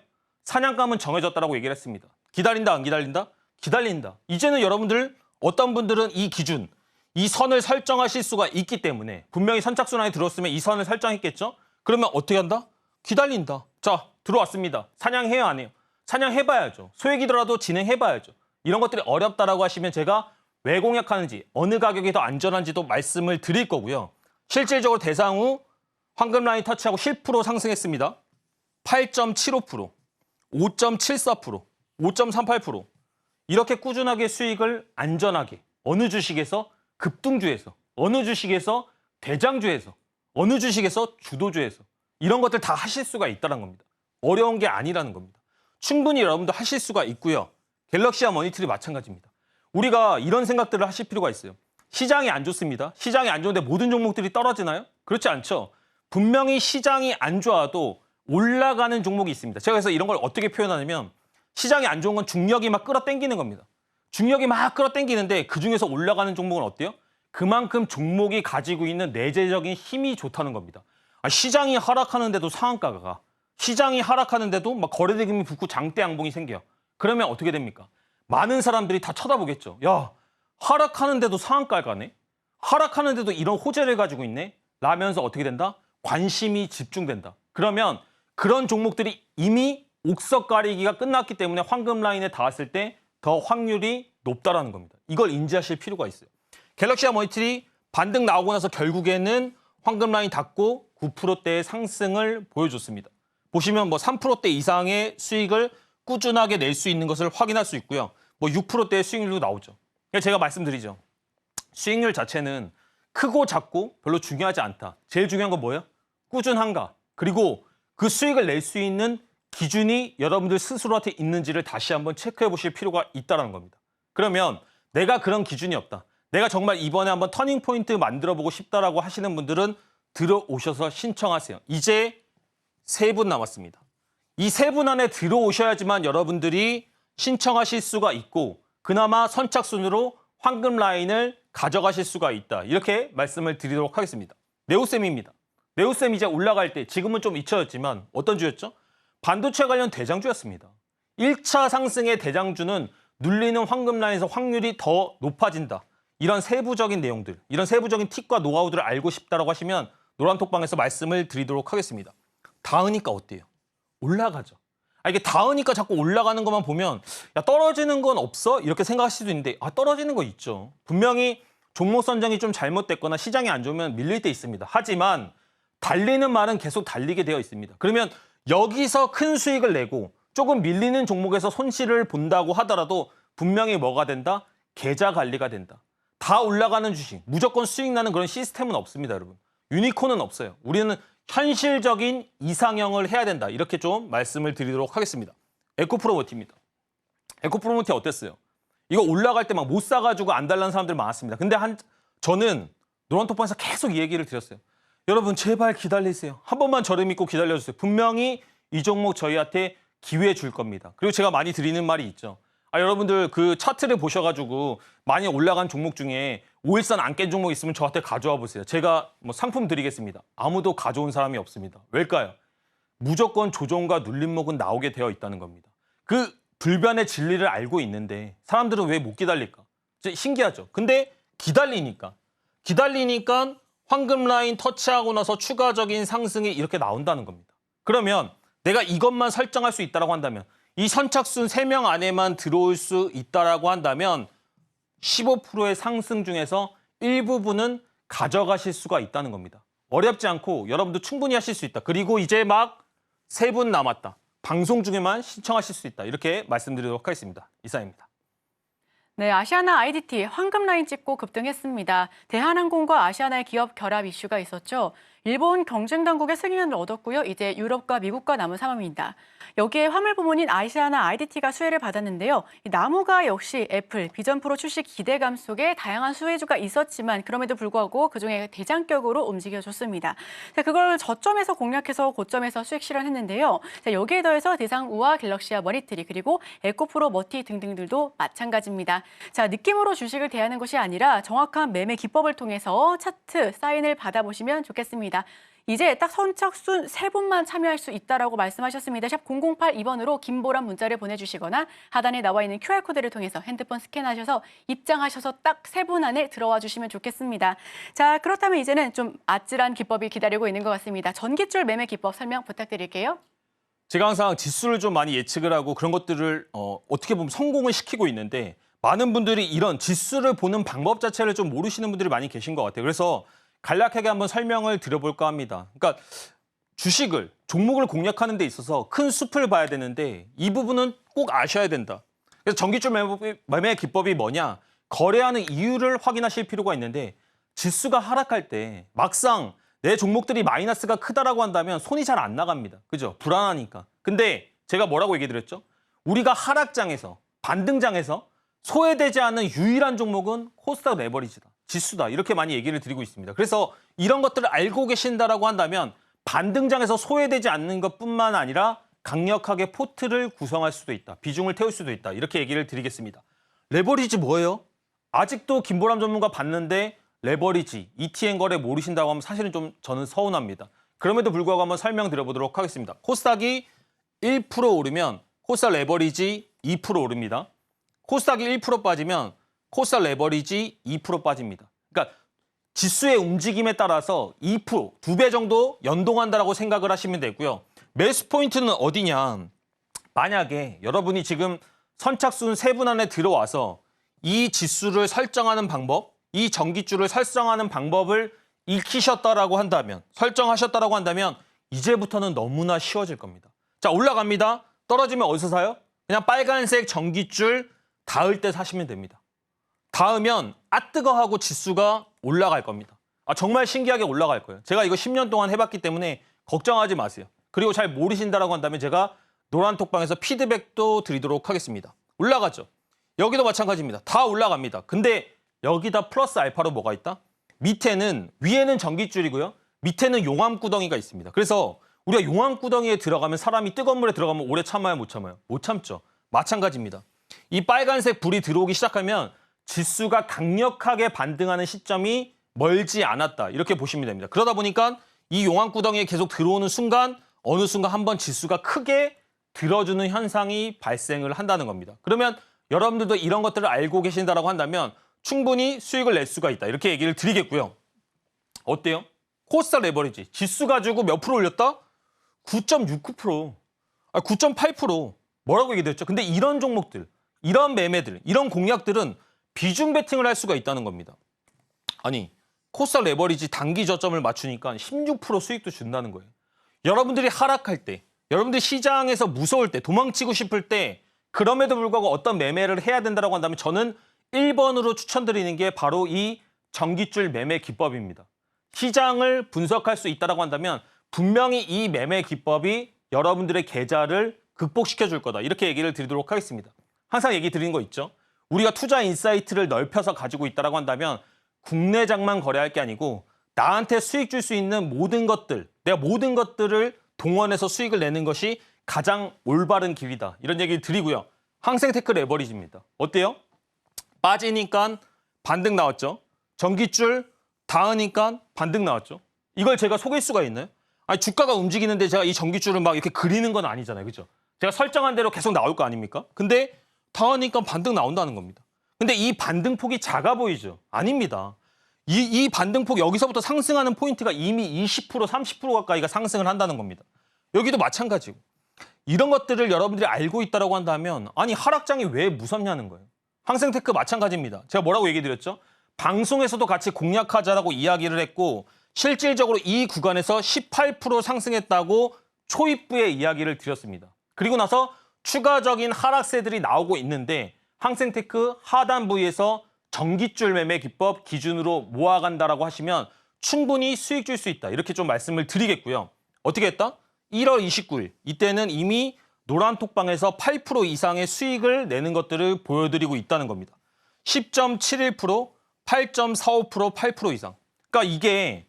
사냥감은 정해졌다라고 얘기를 했습니다. 기다린다 안 기다린다? 기다린다. 이제는 여러분들 어떤 분들은 이 기준, 이 선을 설정하실 수가 있기 때문에 분명히 선착순 안에 들어왔으면 이 선을 설정했겠죠? 그러면 어떻게 한다? 기다린다. 자, 들어왔습니다. 사냥해요 안 해요? 사냥해봐야죠. 소액이더라도 진행해봐야죠. 이런 것들이 어렵다라고 하시면 제가 왜 공략하는지 어느 가격이 더 안전한지도 말씀을 드릴 거고요. 실질적으로 대상우 황금 라인 터치하고 10% 상승했습니다. 8.75%, 5.74%, 5.38% 이렇게 꾸준하게 수익을 안전하게 어느 주식에서 급등주에서 어느 주식에서 대장주에서 어느 주식에서 주도주에서 이런 것들 다 하실 수가 있다는 겁니다. 어려운 게 아니라는 겁니다. 충분히 여러분도 하실 수가 있고요. 갤럭시와 머니터리 마찬가지입니다. 우리가 이런 생각들을 하실 필요가 있어요. 시장이 안 좋습니다. 시장이 안 좋은데 모든 종목들이 떨어지나요? 그렇지 않죠. 분명히 시장이 안 좋아도 올라가는 종목이 있습니다. 제가 그래서 이런 걸 어떻게 표현하냐면 시장이 안 좋은 건 중력이 막 끌어당기는 겁니다. 중력이 막 끌어당기는데 그중에서 올라가는 종목은 어때요? 그만큼 종목이 가지고 있는 내재적인 힘이 좋다는 겁니다. 시장이 하락하는데도 상한가가 가. 시장이 하락하는데도 막 거래대금이 붙고 장대 양봉이 생겨요. 그러면 어떻게 됩니까? 많은 사람들이 다 쳐다보겠죠. 야, 하락하는데도 상한가가 가네? 하락하는데도 이런 호재를 가지고 있네? 라면서 어떻게 된다? 관심이 집중된다. 그러면 그런 종목들이 이미 옥석 가리기가 끝났기 때문에 황금 라인에 닿았을 때 더 확률이 높다라는 겁니다. 이걸 인지하실 필요가 있어요. 갤럭시와 머니터리 반등 나오고 나서 결국에는 황금 라인 닿고 9%대의 상승을 보여줬습니다. 보시면 뭐 3%대 이상의 수익을 꾸준하게 낼 수 있는 것을 확인할 수 있고요. 뭐 6%대의 수익률도 나오죠. 제가 말씀드리죠. 수익률 자체는 크고 작고 별로 중요하지 않다. 제일 중요한 건 뭐예요? 꾸준한가. 그리고 그 수익을 낼 수 있는 기준이 여러분들 스스로한테 있는지를 다시 한번 체크해 보실 필요가 있다는 겁니다. 그러면 내가 그런 기준이 없다. 내가 정말 이번에 한번 터닝 포인트 만들어 보고 싶다라고 하시는 분들은 들어오셔서 신청하세요. 이제 3분 남았습니다. 이 3분 안에 들어오셔야지만 여러분들이 신청하실 수가 있고 그나마 선착순으로 황금 라인을 가져가실 수가 있다. 이렇게 말씀을 드리도록 하겠습니다. 네오셈입니다. 네오셈 이제 올라갈 때 지금은 좀 잊혀졌지만 어떤 주였죠? 반도체 관련 대장주였습니다. 1차 상승의 대장주는 눌리는 황금 라인에서 확률이 더 높아진다. 이런 세부적인 내용들, 이런 세부적인 팁과 노하우들을 알고 싶다라고 하시면 노란톡방에서 말씀을 드리도록 하겠습니다. 닿으니까 어때요? 올라가죠. 이게 닿으니까 자꾸 올라가는 것만 보면 야 떨어지는 건 없어? 이렇게 생각하실 수도 있는데 떨어지는 거 있죠. 분명히 종목 선정이 좀 잘못됐거나 시장이 안 좋으면 밀릴 때 있습니다. 하지만 달리는 말은 계속 달리게 되어 있습니다. 그러면 여기서 큰 수익을 내고 조금 밀리는 종목에서 손실을 본다고 하더라도 분명히 뭐가 된다? 계좌 관리가 된다. 다 올라가는 주식, 무조건 수익 나는 그런 시스템은 없습니다, 여러분. 유니콘은 없어요. 우리는 현실적인 이상형을 해야 된다. 이렇게 좀 말씀을 드리도록 하겠습니다. 에코프로모티입니다. 에코프로모티 어땠어요? 이거 올라갈 때 막 못 사가지고 안 달라는 사람들 많았습니다. 근데 저는 노란톡방에서 계속 이 얘기를 드렸어요. 여러분 제발 기다리세요. 한 번만 저를 믿고 기다려주세요. 분명히 이 종목 저희한테 기회 줄 겁니다. 그리고 제가 많이 드리는 말이 있죠. 여러분들 그 차트를 보셔가지고 많이 올라간 종목 중에 5일선 안 깬 종목 있으면 저한테 가져와 보세요. 제가 뭐 상품 드리겠습니다. 아무도 가져온 사람이 없습니다. 왜일까요? 무조건 조정과 눌림목은 나오게 되어 있다는 겁니다. 그 불변의 진리를 알고 있는데 사람들은 왜 못 기다릴까? 신기하죠. 근데 기다리니까 황금 라인 터치하고 나서 추가적인 상승이 이렇게 나온다는 겁니다. 그러면 내가 이것만 설정할 수 있다고 한다면 이 선착순 3명 안에만 들어올 수 있다고 한다면 15%의 상승 중에서 일부분은 가져가실 수가 있다는 겁니다. 어렵지 않고 여러분도 충분히 하실 수 있다. 그리고 이제 막 3분 남았다. 방송 중에만 신청하실 수 있다. 이렇게 말씀드리도록 하겠습니다. 이상입니다. 네, 아시아나 IDT 황금 라인 찍고 급등했습니다. 대한항공과 아시아나의 기업 결합 이슈가 있었죠. 일본 경쟁 당국의 승인을 얻었고요. 이제 유럽과 미국과 남은 상황입니다. 여기에 화물 부문인 아시아나 IDT가 수혜를 받았는데요. 이 나무가 역시 애플, 비전 프로 출시 기대감 속에 다양한 수혜주가 있었지만 그럼에도 불구하고 그중에 대장격으로 움직여줬습니다. 자, 그걸 저점에서 공략해서 고점에서 수익 실현했는데요. 자, 여기에 더해서 대상우와 갤럭시와 머니트리 그리고 에코프로 머티 등등들도 마찬가지입니다. 자, 느낌으로 주식을 대하는 것이 아니라 정확한 매매 기법을 통해서 차트 사인을 받아보시면 좋겠습니다. 이제 딱 선착순 3분만 참여할 수 있다라고 말씀하셨습니다. 샵 0082번으로 김보람 문자를 보내주시거나 하단에 나와 있는 QR코드를 통해서 핸드폰 스캔하셔서 입장하셔서 딱 3분 안에 들어와 주시면 좋겠습니다. 자, 그렇다면 이제는 좀 아찔한 기법이 기다리고 있는 것 같습니다. 전기줄 매매 기법 설명 부탁드릴게요. 제가 항상 지수를 좀 많이 예측을 하고 그런 것들을 어떻게 보면 성공을 시키고 있는데 많은 분들이 이런 지수를 보는 방법 자체를 좀 모르시는 분들이 많이 계신 것 같아요. 그래서 간략하게 한번 설명을 드려볼까 합니다. 그러니까 주식을, 종목을 공략하는 데 있어서 큰 숲을 봐야 되는데 이 부분은 꼭 아셔야 된다. 그래서 전기줄 매매 기법이 뭐냐? 거래하는 이유를 확인하실 필요가 있는데 지수가 하락할 때 막상 내 종목들이 마이너스가 크다라고 한다면 손이 잘 안 나갑니다. 그죠? 불안하니까. 근데 제가 뭐라고 얘기 드렸죠? 우리가 하락장에서, 반등장에서 소외되지 않는 유일한 종목은 코스닥 레버리지다. 지수다. 이렇게 많이 얘기를 드리고 있습니다. 그래서 이런 것들을 알고 계신다라고 한다면 반등장에서 소외되지 않는 것뿐만 아니라 강력하게 포트를 구성할 수도 있다. 비중을 태울 수도 있다. 이렇게 얘기를 드리겠습니다. 레버리지 뭐예요? 아직도 김보람 전문가 봤는데 레버리지, ETN 거래 모르신다고 하면 사실은 좀 저는 서운합니다. 그럼에도 불구하고 한번 설명드려보도록 하겠습니다. 코스닥이 1% 오르면 코스닥 레버리지 2% 오릅니다. 코스닥이 1% 빠지면 코스닥 레버리지 2% 빠집니다. 그러니까 지수의 움직임에 따라서 2%, 2배 정도 연동한다라고 생각을 하시면 되고요. 매수 포인트는 어디냐? 만약에 여러분이 지금 선착순 3분 안에 들어와서 이 지수를 설정하는 방법, 이 전기줄을 설정하는 방법을 익히셨다라고 한다면, 설정하셨다라고 한다면 이제부터는 너무나 쉬워질 겁니다. 자, 올라갑니다. 떨어지면 어디서 사요? 그냥 빨간색 전기줄 닿을 때 사시면 됩니다. 닿으면 뜨거 하고 지수가 올라갈 겁니다. 정말 신기하게 올라갈 거예요. 제가 이거 10년 동안 해봤기 때문에 걱정하지 마세요. 그리고 잘 모르신다라고 한다면 제가 노란톡방에서 피드백도 드리도록 하겠습니다. 올라가죠. 여기도 마찬가지입니다. 다 올라갑니다. 근데 여기다 플러스 알파로 뭐가 있다? 위에는 전기줄이고요. 밑에는 용암구덩이가 있습니다. 그래서 우리가 용암구덩이에 들어가면 사람이 뜨거운 물에 들어가면 오래 참아요? 못 참아요? 못 참죠. 마찬가지입니다. 이 빨간색 불이 들어오기 시작하면 지수가 강력하게 반등하는 시점이 멀지 않았다. 이렇게 보시면 됩니다. 그러다 보니까 이 용암구덩이에 계속 들어오는 순간 어느 순간 한번 지수가 크게 들어주는 현상이 발생을 한다는 겁니다. 그러면 여러분들도 이런 것들을 알고 계신다라고 한다면 충분히 수익을 낼 수가 있다. 이렇게 얘기를 드리겠고요. 어때요? 코스닥 레버리지. 지수 가지고 몇 프로 올렸다? 9.69%. 9.8%. 뭐라고 얘기드렸죠? 근데 이런 종목들, 이런 매매들, 이런 공략들은 비중 베팅을 할 수가 있다는 겁니다. 아니, 코스닥 레버리지 단기 저점을 맞추니까 16% 수익도 준다는 거예요. 여러분들이 하락할 때, 여러분들이 시장에서 무서울 때, 도망치고 싶을 때 그럼에도 불구하고 어떤 매매를 해야 된다고 한다면 저는 1번으로 추천드리는 게 바로 이 전기줄 매매 기법입니다. 시장을 분석할 수 있다고 한다면 분명히 이 매매 기법이 여러분들의 계좌를 극복시켜 줄 거다. 이렇게 얘기를 드리도록 하겠습니다. 항상 얘기 드리는 거 있죠. 우리가 투자 인사이트를 넓혀서 가지고 있다고 한다면 국내장만 거래할 게 아니고 나한테 수익 줄 수 있는 모든 것들, 내가 모든 것들을 동원해서 수익을 내는 것이 가장 올바른 길이다. 이런 얘기를 드리고요. 항생테크 레버리지입니다. 어때요? 빠지니까 반등 나왔죠. 전기줄 닿으니까 반등 나왔죠. 이걸 제가 속일 수가 있나요? 아니, 주가가 움직이는데 제가 이 전기줄을 막 이렇게 그리는 건 아니잖아요. 그죠? 제가 설정한 대로 계속 나올 거 아닙니까? 근데 닿으니까 반등 나온다는 겁니다. 근데 이 반등폭이 작아 보이죠? 아닙니다. 이 반등폭 여기서부터 상승하는 포인트가 이미 20%, 30% 가까이가 상승을 한다는 겁니다. 여기도 마찬가지고. 이런 것들을 여러분들이 알고 있다고 한다면 아니 하락장이 왜 무섭냐는 거예요. 항생테크 마찬가지입니다. 제가 뭐라고 얘기 드렸죠? 방송에서도 같이 공략하자라고 이야기를 했고 실질적으로 이 구간에서 18% 상승했다고 초입부에 이야기를 드렸습니다. 그리고 나서 추가적인 하락세들이 나오고 있는데 항생테크 하단 부위에서 전기줄 매매 기법 기준으로 모아간다라고 하시면 충분히 수익 줄 수 있다. 이렇게 좀 말씀을 드리겠고요. 어떻게 했다? 1월 29일 이때는 이미 노란톡방에서 8% 이상의 수익을 내는 것들을 보여드리고 있다는 겁니다. 10.71%, 8.45%, 8% 이상. 그러니까 이게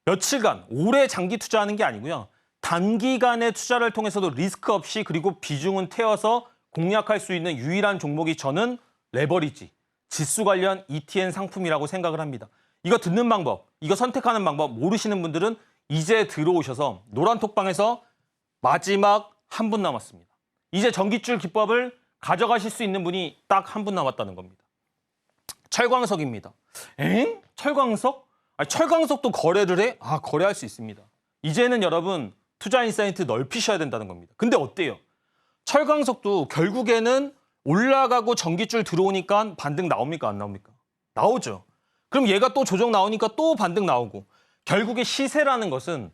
며칠간 오래 장기 투자하는 게 아니고요. 단기간의 투자를 통해서도 리스크 없이 그리고 비중은 태워서 공략할 수 있는 유일한 종목이 저는 레버리지, 지수 관련 ETN 상품이라고 생각을 합니다. 이거 듣는 방법, 이거 선택하는 방법 모르시는 분들은 이제 들어오셔서 노란톡방에서 마지막 한 분 남았습니다. 이제 전기줄 기법을 가져가실 수 있는 분이 딱 한 분 남았다는 겁니다. 철광석입니다. 엥? 철광석? 아니, 철광석도 거래를 해? 아, 거래할 수 있습니다. 이제는 여러분 투자 인사이트 넓히셔야 된다는 겁니다. 근데 어때요? 철광석도 결국에는 올라가고 전기줄 들어오니까 반등 나옵니까? 안 나옵니까? 나오죠. 그럼 얘가 또 조정 나오니까 또 반등 나오고 결국에 시세라는 것은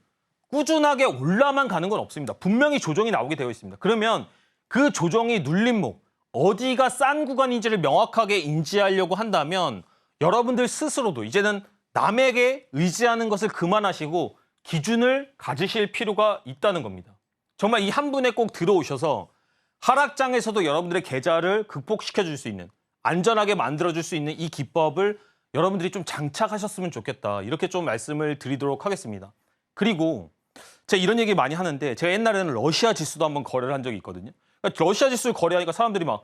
꾸준하게 올라만 가는 건 없습니다. 분명히 조정이 나오게 되어 있습니다. 그러면 그 조정이 눌림목, 어디가 싼 구간인지를 명확하게 인지하려고 한다면 여러분들 스스로도 이제는 남에게 의지하는 것을 그만하시고 기준을 가지실 필요가 있다는 겁니다. 정말 이 한 분에 꼭 들어오셔서 하락장에서도 여러분들의 계좌를 극복시켜줄 수 있는, 안전하게 만들어줄 수 있는 이 기법을 여러분들이 좀 장착하셨으면 좋겠다. 이렇게 좀 말씀을 드리도록 하겠습니다. 그리고 제가 이런 얘기 많이 하는데 제가 옛날에는 러시아 지수도 한번 거래를 한 적이 있거든요. 그러니까 러시아 지수를 거래하니까 사람들이 막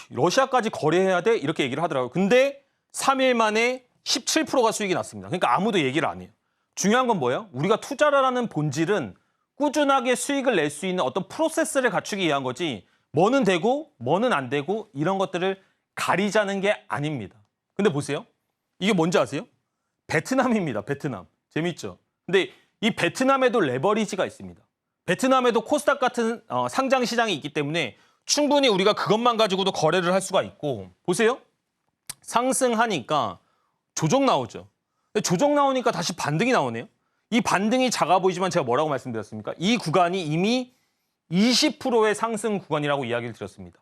러시아까지 거래해야 돼? 이렇게 얘기를 하더라고요. 근데 3일 만에 17%가 수익이 났습니다. 그러니까 아무도 얘기를 안 해요. 중요한 건 뭐예요? 우리가 투자를 하는 본질은 꾸준하게 수익을 낼 수 있는 어떤 프로세스를 갖추기 위한 거지 뭐는 되고 뭐는 안 되고 이런 것들을 가리자는 게 아닙니다. 근데 보세요. 이게 뭔지 아세요? 베트남입니다. 베트남. 재밌죠? 근데 이 베트남에도 레버리지가 있습니다. 베트남에도 코스닥 같은 상장 시장이 있기 때문에 충분히 우리가 그것만 가지고도 거래를 할 수가 있고 보세요. 상승하니까 조정 나오죠. 조정 나오니까 다시 반등이 나오네요. 이 반등이 작아 보이지만 제가 뭐라고 말씀드렸습니까? 이 구간이 이미 20%의 상승 구간이라고 이야기를 드렸습니다.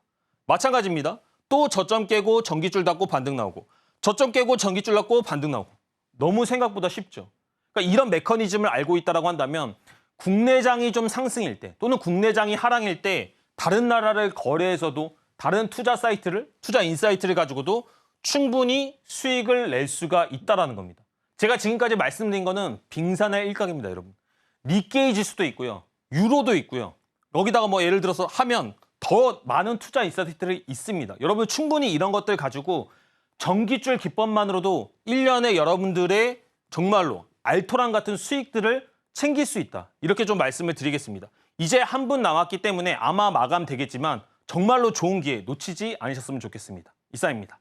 마찬가지입니다. 또 저점 깨고 전기줄 닫고 반등 나오고 저점 깨고 전기줄 닫고 반등 나오고 너무 생각보다 쉽죠. 그러니까 이런 메커니즘을 알고 있다고 한다면 국내장이 좀 상승일 때 또는 국내장이 하락일 때 다른 나라를 거래해서도 다른 투자 사이트를, 투자 인사이트를 가지고도 충분히 수익을 낼 수가 있다는 겁니다. 제가 지금까지 말씀드린 거는 빙산의 일각입니다, 여러분. 니케이 지수도 있고요. 유로도 있고요. 여기다가 뭐 예를 들어서 하면 더 많은 투자 인사이트들이 있습니다. 여러분 충분히 이런 것들 가지고 전기줄 기법만으로도 1년에 여러분들의 정말로 알토란 같은 수익들을 챙길 수 있다. 이렇게 좀 말씀을 드리겠습니다. 이제 한 분 남았기 때문에 아마 마감되겠지만 정말로 좋은 기회 놓치지 않으셨으면 좋겠습니다. 이상입니다.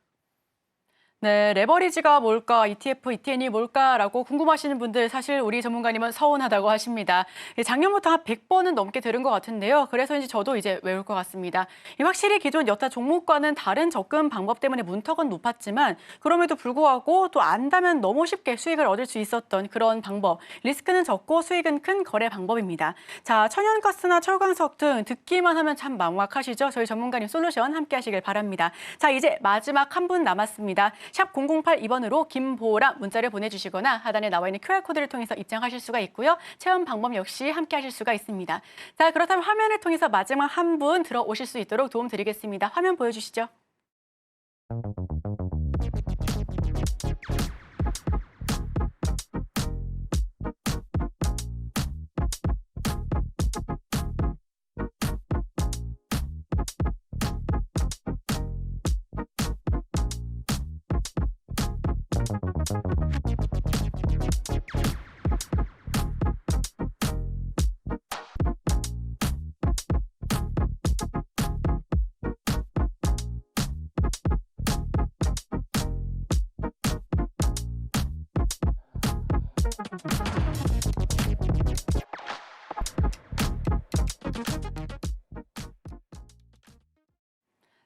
네, 레버리지가 뭘까, ETF, ETN이 뭘까라고 궁금하시는 분들 사실 우리 전문가님은 서운하다고 하십니다. 작년부터 한 100번은 넘게 들은 것 같은데요. 그래서인지 저도 이제 외울 것 같습니다. 확실히 기존 여타 종목과는 다른 접근 방법 때문에 문턱은 높았지만 그럼에도 불구하고 또 안다면 너무 쉽게 수익을 얻을 수 있었던 그런 방법. 리스크는 적고 수익은 큰 거래 방법입니다. 자, 천연가스나 철광석 등 듣기만 하면 참 막막하시죠? 저희 전문가님 솔루션 함께 하시길 바랍니다. 자, 이제 마지막 한 분 남았습니다. 샵 0082번으로 김보라 문자를 보내주시거나 하단에 나와 있는 QR코드를 통해서 입장하실 수가 있고요. 체험 방법 역시 함께 하실 수가 있습니다. 자, 그렇다면 화면을 통해서 마지막 한 분 들어오실 수 있도록 도움드리겠습니다. 화면 보여주시죠.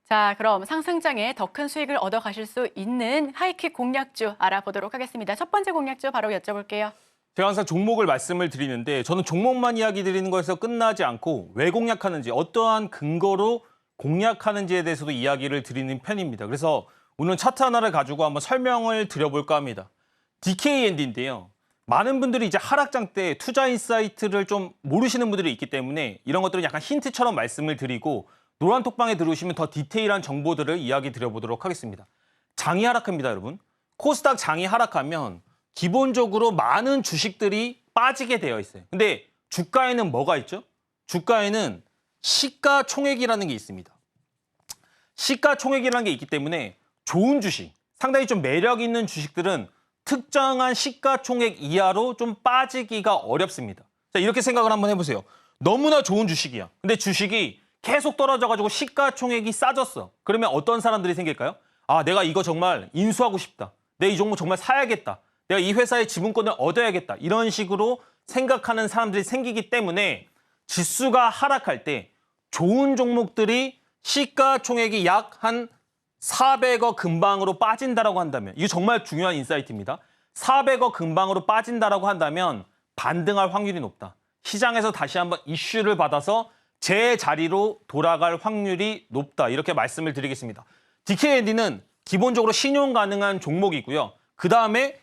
자, 그럼 상승장에 더 큰 수익을 얻어가실 수 있는 하이킥 공략주 알아보도록 하겠습니다. 첫 번째 공략주 바로 여쭤볼게요. 제가 항상 종목을 말씀을 드리는데 저는 종목만 이야기 드리는 거에서 끝나지 않고 왜 공략하는지 어떠한 근거로 공략하는지에 대해서도 이야기를 드리는 편입니다. 그래서 오늘 차트 하나를 가지고 한번 설명을 드려볼까 합니다. DKND인데요. 많은 분들이 이제 하락장 때 투자 인사이트를 좀 모르시는 분들이 있기 때문에 이런 것들은 약간 힌트처럼 말씀을 드리고 노란톡방에 들어오시면 더 디테일한 정보들을 이야기 드려보도록 하겠습니다. 장이 하락합니다, 여러분. 코스닥 장이 하락하면 기본적으로 많은 주식들이 빠지게 되어 있어요. 근데 주가에는 뭐가 있죠? 주가에는 시가총액이라는 게 있습니다. 시가총액이라는 게 있기 때문에 좋은 주식, 상당히 좀 매력 있는 주식들은 특정한 시가총액 이하로 좀 빠지기가 어렵습니다. 자, 이렇게 생각을 한번 해보세요. 너무나 좋은 주식이야. 근데 주식이 계속 떨어져가지고 시가총액이 싸졌어. 그러면 어떤 사람들이 생길까요? 아, 내가 이거 정말 인수하고 싶다. 내가 이 종목 정말 사야겠다. 내가 이 회사의 지분권을 얻어야겠다. 이런 식으로 생각하는 사람들이 생기기 때문에 지수가 하락할 때 좋은 종목들이 시가총액이 약 한 400억 근방으로 빠진다라고 한다면, 이게 정말 중요한 인사이트입니다. 400억 근방으로 빠진다라고 한다면 반등할 확률이 높다. 시장에서 다시 한번 이슈를 받아서 제 자리로 돌아갈 확률이 높다. 이렇게 말씀을 드리겠습니다. DKND는 기본적으로 신용 가능한 종목이고요. 그 다음에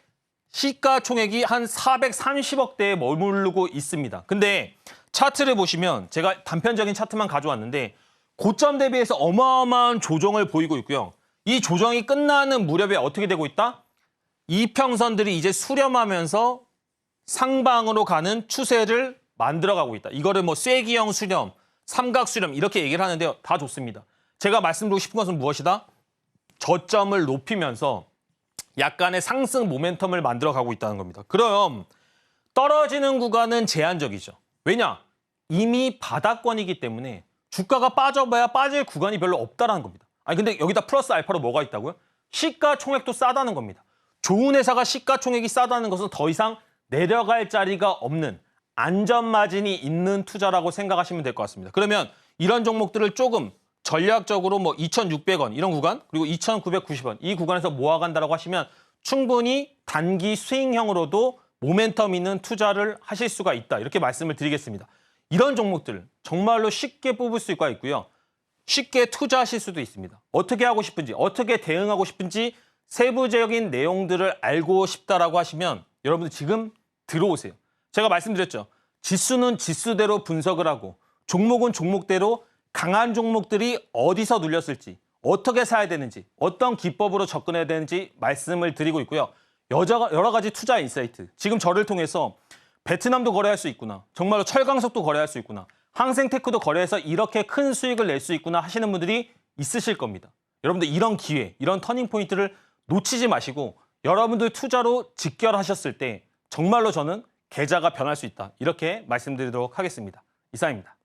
시가총액이 한 430억대에 머무르고 있습니다. 근데 차트를 보시면 제가 단편적인 차트만 가져왔는데 고점 대비해서 어마어마한 조정을 보이고 있고요. 이 조정이 끝나는 무렵에 어떻게 되고 있다? 이평선들이 이제 수렴하면서 상방으로 가는 추세를 만들어가고 있다. 이거를 뭐 쐐기형 수렴, 삼각 수렴 이렇게 얘기를 하는데요. 다 좋습니다. 제가 말씀드리고 싶은 것은 무엇이다? 저점을 높이면서 약간의 상승 모멘텀을 만들어가고 있다는 겁니다. 그럼 떨어지는 구간은 제한적이죠. 왜냐? 이미 바닥권이기 때문에 주가가 빠져봐야 빠질 구간이 별로 없다는 겁니다. 아니 근데 여기다 플러스 알파로 뭐가 있다고요? 시가총액도 싸다는 겁니다. 좋은 회사가 시가총액이 싸다는 것은 더 이상 내려갈 자리가 없는 안전마진이 있는 투자라고 생각하시면 될 것 같습니다. 그러면 이런 종목들을 조금 전략적으로 뭐 2,600원 이런 구간 그리고 2,990원 이 구간에서 모아간다라고 하시면 충분히 단기 스윙형으로도 모멘텀 있는 투자를 하실 수가 있다. 이렇게 말씀을 드리겠습니다. 이런 종목들 정말로 쉽게 뽑을 수가 있고요. 쉽게 투자하실 수도 있습니다. 어떻게 하고 싶은지, 어떻게 대응하고 싶은지 세부적인 내용들을 알고 싶다라고 하시면 여러분들 지금 들어오세요. 제가 말씀드렸죠. 지수는 지수대로 분석을 하고 종목은 종목대로 강한 종목들이 어디서 눌렸을지, 어떻게 사야 되는지, 어떤 기법으로 접근해야 되는지 말씀을 드리고 있고요. 여러 가지 투자 인사이트, 지금 저를 통해서 베트남도 거래할 수 있구나, 정말로 철강석도 거래할 수 있구나, 항생테크도 거래해서 이렇게 큰 수익을 낼 수 있구나 하시는 분들이 있으실 겁니다. 여러분들 이런 기회, 이런 터닝포인트를 놓치지 마시고 여러분들 투자로 직결하셨을 때 정말로 저는 계좌가 변할 수 있다. 이렇게 말씀드리도록 하겠습니다. 이상입니다.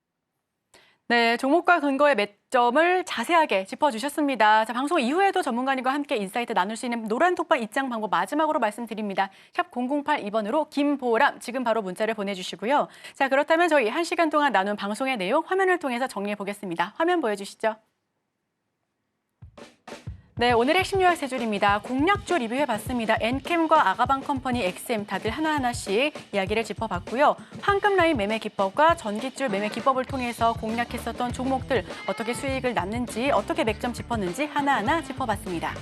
네, 종목과 근거의 매점을 자세하게 짚어주셨습니다. 자, 방송 이후에도 전문가님과 함께 인사이트 나눌 수 있는 노란톡방 입장 방법 마지막으로 말씀드립니다. 샵 0082번으로 김보람 지금 바로 문자를 보내주시고요. 자, 그렇다면 저희 1시간 동안 나눈 방송의 내용 화면을 통해서 정리해 보겠습니다. 화면 보여주시죠. 네, 오늘의 핵심 요약 세 줄입니다. 공략주 리뷰해봤습니다. 엔캠과 아가방 컴퍼니, 엑셈 다들 하나하나씩 이야기를 짚어봤고요. 황금 라인 매매 기법과 전기줄 매매 기법을 통해서 공략했었던 종목들 어떻게 수익을 났는지 어떻게 맥점 짚었는지 하나하나 짚어봤습니다.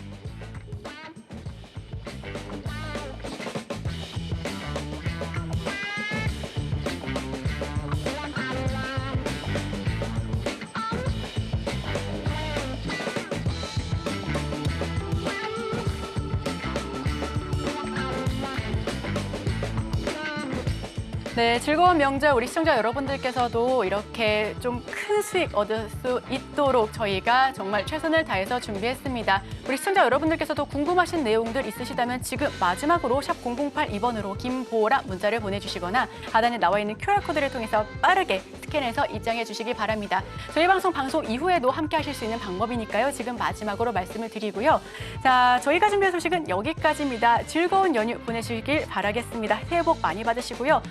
네, 즐거운 명절 우리 시청자 여러분들께서도 이렇게 좀 큰 수익 얻을 수 있도록 저희가 정말 최선을 다해서 준비했습니다. 우리 시청자 여러분들께서도 궁금하신 내용들 있으시다면 지금 마지막으로 샵 0082번으로 김보라 문자를 보내주시거나 하단에 나와 있는 QR코드를 통해서 빠르게 스캔해서 입장해 주시기 바랍니다. 저희 방송 이후에도 함께 하실 수 있는 방법이니까요. 지금 마지막으로 말씀을 드리고요. 자, 저희가 준비한 소식은 여기까지입니다. 즐거운 연휴 보내시길 바라겠습니다. 새해 복 많이 받으시고요.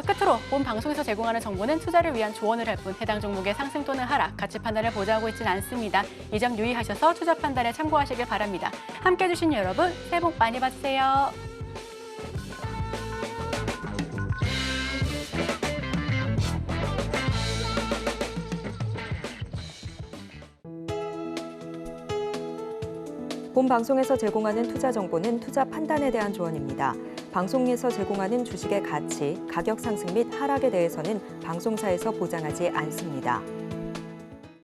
끝으로 본 방송에서 제공하는 정보는 투자를 위한 조언을 할 뿐 해당 종목의 상승 또는 하락, 가치 판단을 보장하고 있지는 않습니다. 이 점 유의하셔서 투자 판단에 참고하시길 바랍니다. 함께해 주신 여러분, 새해 복 많이 받으세요. 본 방송에서 제공하는 투자 정보는 투자 판단에 대한 조언입니다. 방송에서 제공하는 주식의 가치, 가격 상승 및 하락에 대해서는 방송사에서 보장하지 않습니다.